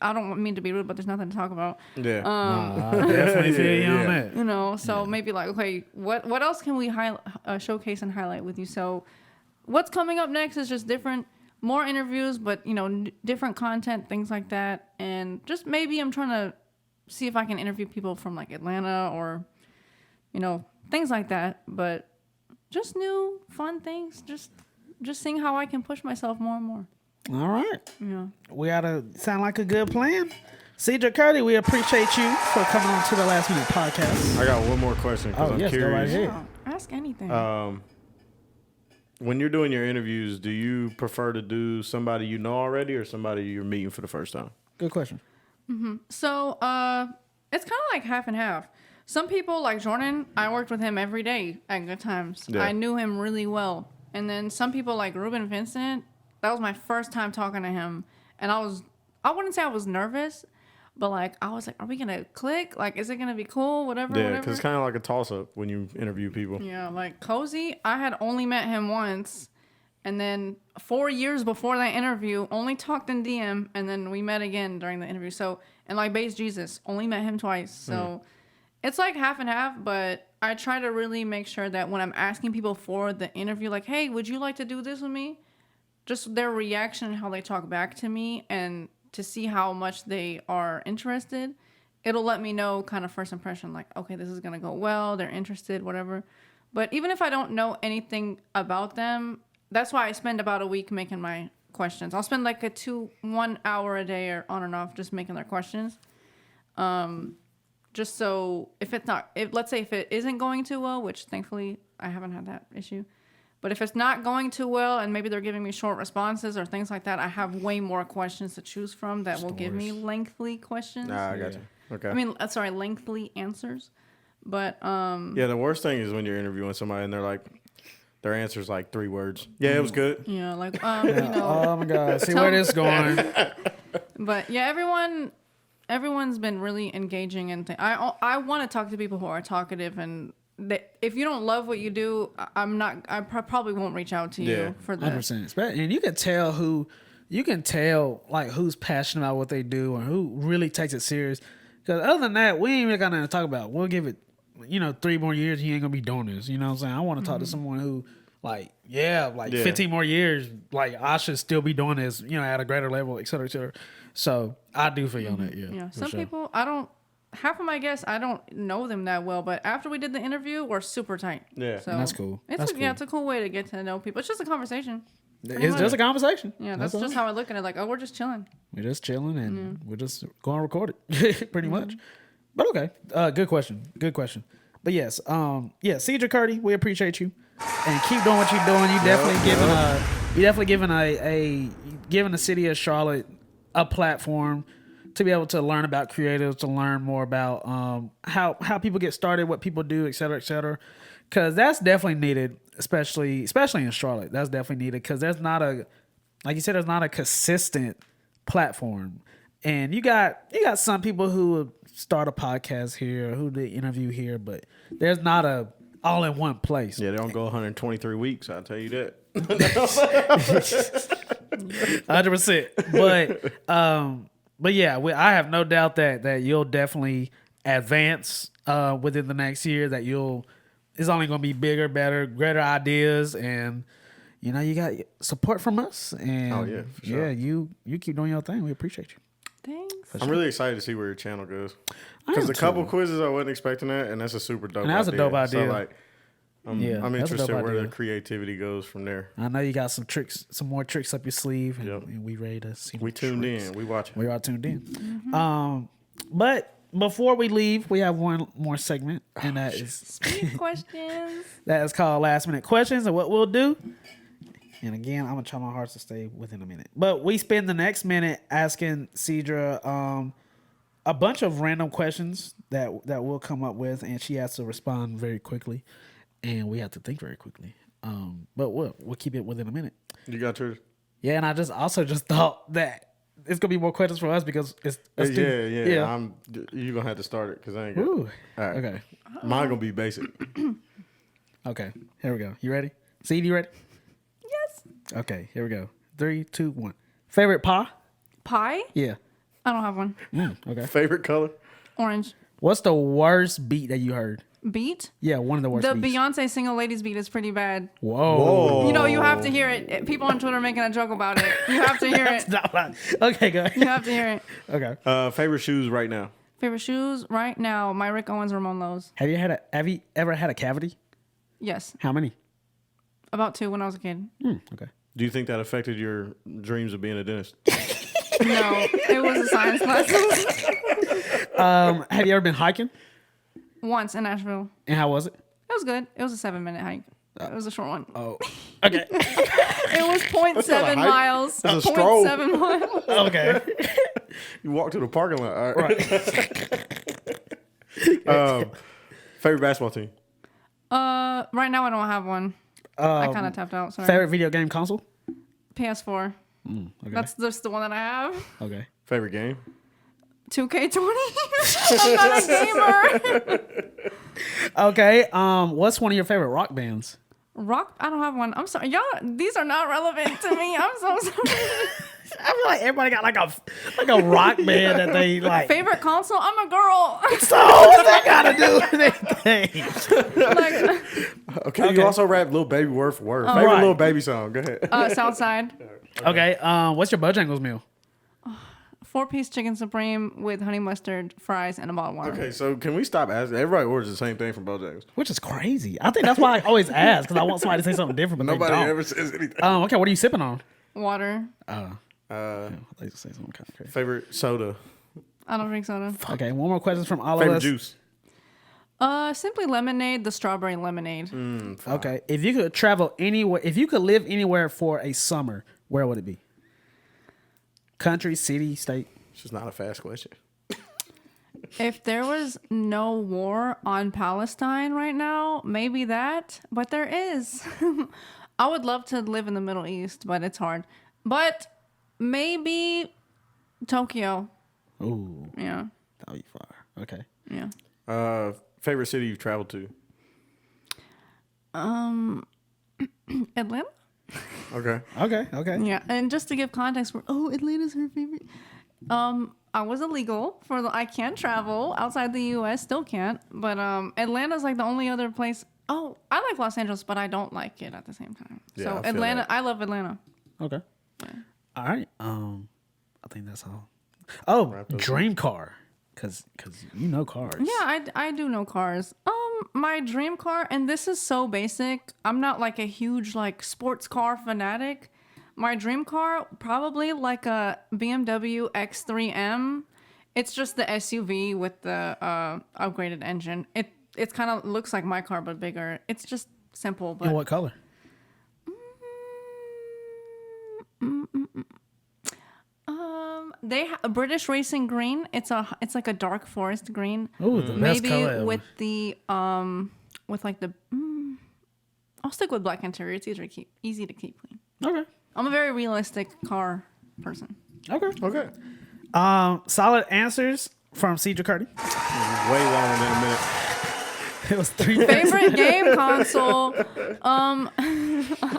I don't mean to be rude, but there's nothing to talk about. Yeah. I definitely feel you on Yeah. that. So maybe okay, what else can we showcase and highlight with you? So what's coming up next is just more interviews, but different content, things like that, and just maybe I'm trying to see if I can interview people from Atlanta or things like that, but just new fun things, just seeing how I can push myself more and more. All right. Yeah. We gotta sound like a good plan. Sedra Kurdi, we appreciate you for coming on to the Last Minute Podcast. I got one more question because I'm Go right curious. ahead. Yeah, ask anything. When you're doing your interviews, do you prefer to do somebody you know already or somebody you're meeting for the first time? Good question. So, it's kind of like half and half. Some people, like Jordan, I worked with him every day at Good Times. Yeah. I knew him really well. And then some people, like Ruben Vincent, that was my first time talking to him. And I wouldn't say I was nervous, but like, I was like, are we going to click? Like, is it going to be cool? Whatever, Yeah, whatever. because it's kind of like a toss-up when you interview people. Yeah, like Cozy, I had only met him once. And then 4 years before that interview, only talked in DM. And then we met again during the interview. So, and like Base Jesus, only met him twice. So it's like half and half. But I try to really make sure that when I'm asking people for the interview, like, hey, would you like to do this with me? Just their reaction, how they talk back to me, and to see how much they are interested. It'll let me know kind of first impression, like, okay, this is going to go well. They're interested, whatever. But even if I don't know anything about them, that's why I spend about a week making my questions. I'll spend like 1 hour a day or on and off just making their questions. Just so let's say if it isn't going too well, which thankfully I haven't had that issue. But if it's not going too well and maybe they're giving me short responses or things like that, I have way more questions to choose from that will give me lengthy questions. Nah, I got you. Okay. I mean, lengthy answers. But yeah, the worst thing is when you're interviewing somebody and they're like, their answer's like 3 words. Yeah, it was good. yeah, like you know. Oh my God. See where this is going. But yeah, everyone's been really engaging, and I want to talk to people who are talkative, and if you don't love what you do, I probably won't reach out to you for that. 100%. And you can tell like who's passionate about what they do or who really takes it serious. Because other than that, we ain't really got nothing to talk about. We'll give it, 3 more years, you ain't gonna be doing this. You know what I'm saying? I want to talk to someone who, 15 more years, like I should still be doing this, at a greater level, et cetera, et cetera. So I do feel you on that, Yeah, some people, half of my guests, I don't know them that well, but after we did the interview, we're super tight. Yeah. So And that's cool. It's a cool way to get to know people. It's just a conversation. It's just a conversation. Yeah, that's just how I look at it. Like, we're just chilling. We're just chilling and we're just going to record it, pretty much. But okay, good question. But yes, Sedra Kurdi, we appreciate you and keep doing what you're doing. You definitely giving the city of Charlotte a platform to be able to learn about creatives, to learn more about how people get started, what people do, et cetera, et cetera. Because that's definitely needed, especially in Charlotte. That's definitely needed because there's not a consistent platform. And you got some people who start a podcast here, who do interview here, but there's not a all in one place. Yeah, they don't go 123 weeks. I'll tell you that. 100%. But yeah, I have no doubt that you'll definitely advance within the next year. That it's only going to be bigger, better, greater ideas, and you got support from us. And Oh yeah, for sure. yeah, you keep doing your thing. We appreciate you. Thanks. I'm really excited to see where your channel goes. Because a couple quizzes I wasn't expecting that, and that's a super dope idea. And that's a dope idea. So like, I'm that's a interested dope where idea. the creativity goes from there. I know you got some more tricks up your sleeve, and we ready to see. We tuned in. We watching. We are tuned in. But before we leave, we have one more segment, and that is Speed questions. that is called Last Minute Questions. And what we'll do, and again, I'm gonna try my hardest to stay within a minute, but we spend the next minute asking Sedra a bunch of random questions that we'll come up with, and she has to respond very quickly, and we have to think very quickly. But we'll keep it within a minute. You got yours? Yeah, and I just thought that it's gonna be more questions for us because it's Yeah. You're gonna have to start it because I ain't got. Ooh. All right. Okay. Mine gonna be basic. Okay. Here we go. You ready? Seed, you ready? Yes. Okay. Here we go. 3, 2, 1. Favorite pie? Pie? Yeah. I don't have one. Okay. Favorite color? Orange. What's the worst beat that you heard? Beat? Yeah, one of the worst The beats. Beyonce Single Ladies beat is pretty bad. Whoa. You have to hear it. People on Twitter making a joke about it. You have to hear it. Okay, go You ahead. have to hear it. Okay. Favorite shoes right now? Favorite shoes right now? My Rick Owens, Ramon Lowe's. Have you ever had a cavity? Yes. How many? About 2 when I was a kid. Okay. Do you think that affected your dreams of being a dentist? No, it was a science class. Have you ever been hiking? Once in Nashville. And how was it? It was good. It was a 7-minute hike. It was a short one. Oh, okay. It was 0.7 not a hike. miles. That's a stroll. 0.7 miles. Okay. You walk to the parking lot. All right. Favorite basketball team? Right now I don't have one. I kind of tapped out. Sorry. Favorite video game console? PS4. Okay. That's just the one that I have. Okay. Favorite game? 2K20. I'm not a gamer. Okay. What's one of your favorite rock bands? Rock? I don't have one. I'm sorry. Y'all, these are not relevant to me. I'm so sorry. I feel like everybody got like a rock band that they like. Favorite console? I'm a girl. So what's that gotta do with anything? Like, Okay, you also rap Lil Baby word for word. Favorite right. Lil Baby song? Go ahead. Southside. Okay. What's your Bojangles meal? 4-piece chicken supreme with honey mustard, fries, and a bottle of water. Okay, so can we stop asking? Everybody orders the same thing from Bojangles. Which is crazy. I think that's why I always ask because I want somebody to say something different, but Nobody they don't. ever says anything. Okay. What are you sipping on? Water. I thought you say something kind of crazy. Favorite soda? I don't drink soda. Okay. One more question from all Favorite of us. juice? Simply lemonade, the strawberry lemonade. Okay. If you could travel anywhere, if you could live anywhere for a summer, where would it be? Country, city, state? It's just not a fast question. If there was no war on Palestine right now, maybe that. But there is. I would love to live in the Middle East, but it's hard. But maybe Tokyo. Ooh, Yeah. that would be far. Okay. Yeah. Favorite city you've traveled to? Atlanta? Okay. Okay. Yeah. And just to give context, Atlanta's her favorite. I was illegal I can't travel outside the US, still can't. But Atlanta's like the only other place. Oh, I like Los Angeles, but I don't like it at the same time. Yeah, So I feel Atlanta, that. I love Atlanta. Okay. All right. I think that's all. Oh, dream car. Cause you know cars. Yeah, I do know cars. My dream car, and this is so basic. I'm not like a huge like sports car fanatic. My dream car, probably like a BMW X3M. It's just the SUV with the upgraded engine. It kind of looks like my car but bigger. It's just simple. But In what color? they have a British Racing Green. It's like a dark forest green. Ooh, the best Maybe color ever. with the with like the. I'll stick with black interior. It's easy to keep clean. Okay. I'm a very realistic car person. Okay. Okay. Solid answers from Sedra Kurdi. Way longer than a minute. It was 3 minutes. Favorite game console. I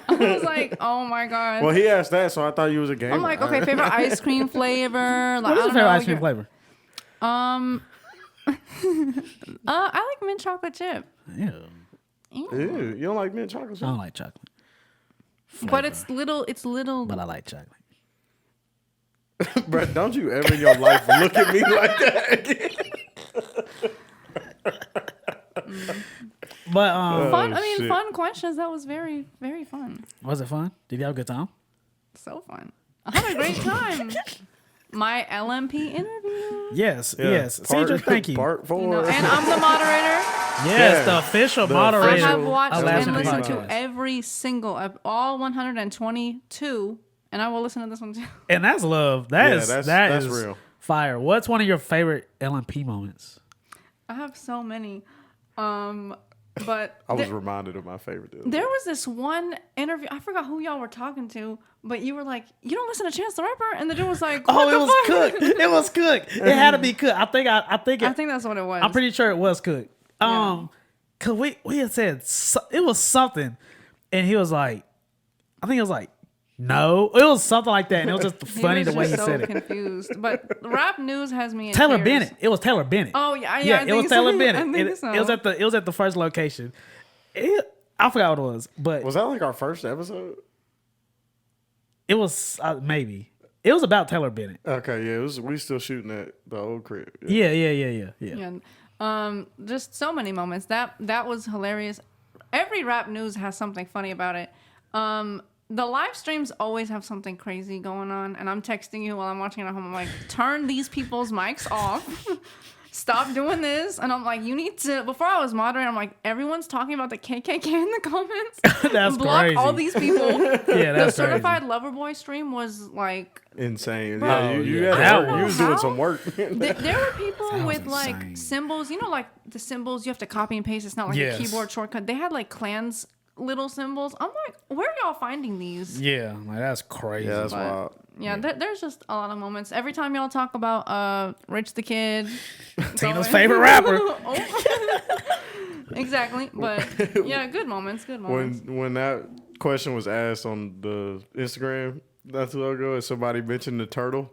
was like, oh my god. Well, he asked that, so I thought you was a gamer. I'm like, okay, favorite ice cream flavor. Like, What is I your don't favorite know, ice cream flavor? I like mint chocolate chip. Ew. Ew, you don't like mint chocolate? I don't like chocolate, But it's little. but I like chocolate. Bro, don't you ever in your life look at me like that again. But Fun. shit. Fun questions. That was very, very fun. was it fun? Did you have a good time? So fun. I had a great time. My LMP interview. Yes. Yeah. Yes. Part- Sedra, thank you. Part 4. You know, and I'm the moderator. Yes, Yeah. the official The moderator. I official- have watched of Last and Minute listened to Podcast. every single, all 122, and I will listen to this one too. And that's love. Yeah, That is that's is real. fire. What's one of your favorite LMP moments? I have so many. But I was reminded of my favorite. there was this one interview. I forgot who y'all were talking to, but you were like, "You don't listen to Chance the Rapper," and the dude was like, Oh, what it the was fuck? Cook. It was Cook. It had to be Cook. I think I think that's what it was. I'm pretty sure it was Cook. Yeah. Cause we had said it was something, and he was like, I think it was like, no, it was something like that, and it was just funny the way he just said it. confused. But rap news has me in Taylor tears. Bennett. It was Taylor Bennett. Oh yeah, I it was think Taylor so. Bennett. I think It, so. it was at the first location. I forgot what it was, but Was that like our first episode? it was maybe it was about Taylor Bennett. Okay, yeah, we still shooting at the old crib. Yeah. Yeah. Just so many moments. That was hilarious. Every rap news has something funny about it. the live streams always have something crazy going on, and I'm texting you while I'm watching it at home. I'm like, turn these people's mics off. Stop doing this. And I'm like, you need to. Before I was moderating, I'm like, everyone's talking about the KKK in the comments. That's Block crazy. all these people. Yeah, that's the certified lover boy stream was like Insane. Bro, Yeah, you yeah. had to work. That You was doing was- some work. there were people That was with like insane. symbols, you know, like the symbols you have to copy and paste. It's not like Yes. a keyboard shortcut. They had like clans little symbols. I'm like, where are y'all finding these? Yeah, like that's crazy. Yeah, that's But, wild. yeah, there's just a lot of moments. Every time y'all talk about Rich the Kid, Tina's favorite rapper. Oh. Exactly, but yeah, good moments. Good moments. When that question was asked on the Instagram not too long ago, and somebody mentioned the turtle.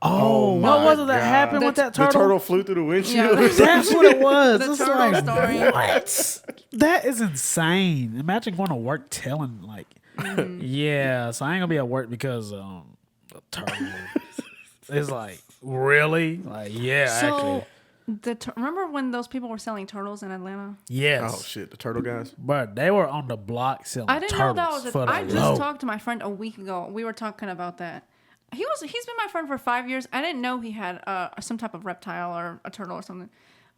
Oh, what my was it that God. happened with that The turtle? turtle flew through the windshield. Yeah. That's what it was. The It's turtle like, story. what? That is insane. Imagine going to work telling like, yeah, so I ain't gonna be at work because the turtle. It's like, really? Like, yeah, So, actually, remember when those people were selling turtles in Atlanta? yes. Oh shit, the turtle guys. But they were on the block selling I didn't know turtles that was for the I just low. talked to my friend a week ago. We were talking about that. He's been my friend for 5 years. I didn't know he had some type of reptile or a turtle or something.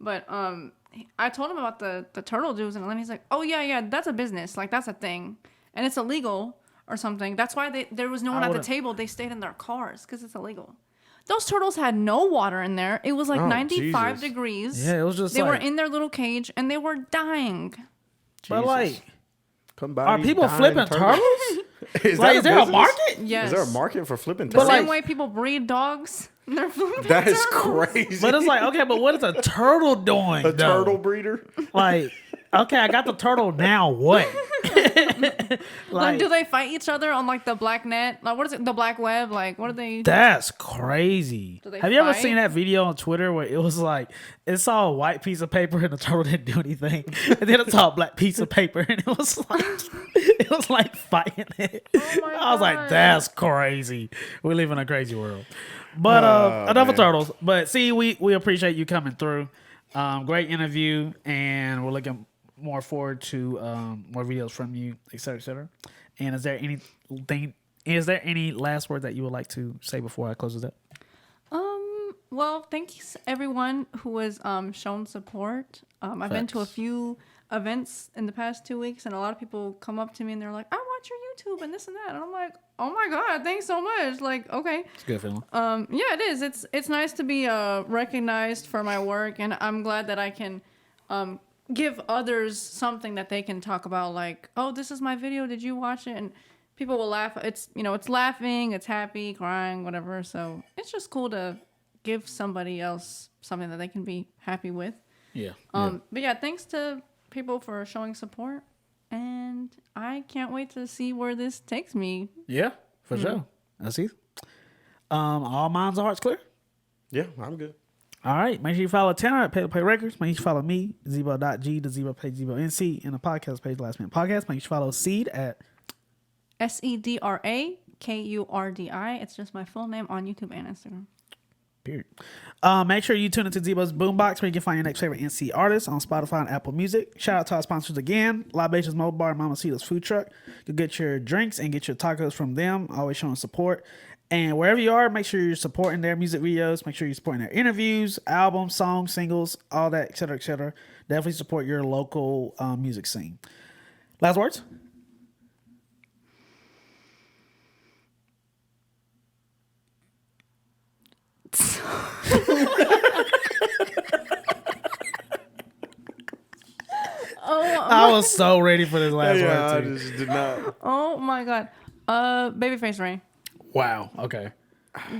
But I told him about the turtle dudes in Atlanta. He's like, "Oh yeah, that's a business. Like that's a thing, and it's illegal or something. That's why there was no one at the table. They stayed in their cars because it's illegal." Those turtles had no water in there. It was like Oh, 95 Jesus. degrees. Yeah, it was just they were like- in their little cage and they were dying. But Jesus. like, Come by are these people dying flipping turtles? Is Like, is there a business? market? Yes. Is there a market for flipping The turtles? But same like- way people breed dogs. They're flipping That is turtles. crazy. But it's like, okay, but what is a turtle doing? a though? turtle breeder. Like, okay, I got the turtle. Now what? Like, do they fight each other on like the black net? Like, what is it? The black web? Like, what are they? That's crazy. Do they Have you ever fight? seen that video on Twitter where it was like it saw a white piece of paper and the turtle didn't do anything, and then it saw a black piece of paper and it was like fighting it. my I was like, God. that's crazy. We live in a crazy world. But enough of man. turtles. But see, we appreciate you coming through. Great interview, and we're looking more forward to more videos from you, et cetera, et cetera. And is there any last word that you would like to say before I close this up? Well, thanks everyone who has shown support. I've been to a Facts. few events in the past 2 weeks, and a lot of people come up to me and they're like, "I watch your YouTube and this and that," and I'm like, "Oh my God, thanks so much!" Like, okay. It's a good feeling. Yeah, it is. It's nice to be recognized for my work, and I'm glad that I can give others something that they can talk about. Like, oh, this is my video. Did you watch it? And people will laugh. It's it's laughing, it's happy, crying, whatever. So it's just cool to give somebody else something that they can be happy with. Yeah. But yeah, thanks to people for showing support, and I can't wait to see where this takes me. Yeah, for sure. I see. All minds and hearts clear. Yeah, I'm good. All right. Make sure you follow Tanner at Pay to Play Records. Make sure you follow me, Zebo.G, the Zebo page, Zebo NC, and the podcast page, Last Minute Podcast. Make sure you follow Seed at SEDRAKURDI. It's just my full name on YouTube and Instagram. period. Make sure you tune into Zebo's Boombox where you can find your next favorite NC artist on Spotify and Apple Music. Shout out to our sponsors again, Libations Mobile Bar and MAMACITAS Food Truck. You get your drinks and get your tacos from them, always showing support. And wherever you are, make sure you're supporting their music videos. Make sure you're supporting their interviews, albums, songs, singles, all that, et cetera, et cetera. Definitely support your local music scene. Last words? I was so ready for this last Yeah, I word, too. just did not. Oh my God. Babyface Ray. Wow. Okay.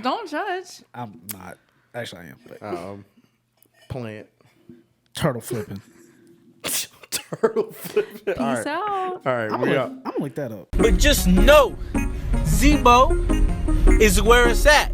Don't judge. I'm not. Actually, I am. But Plant. turtle flipping. Turtle flipping. All Peace right. out. All right, I'm we gonna out. look that up. But just know, Zebo is where it's at.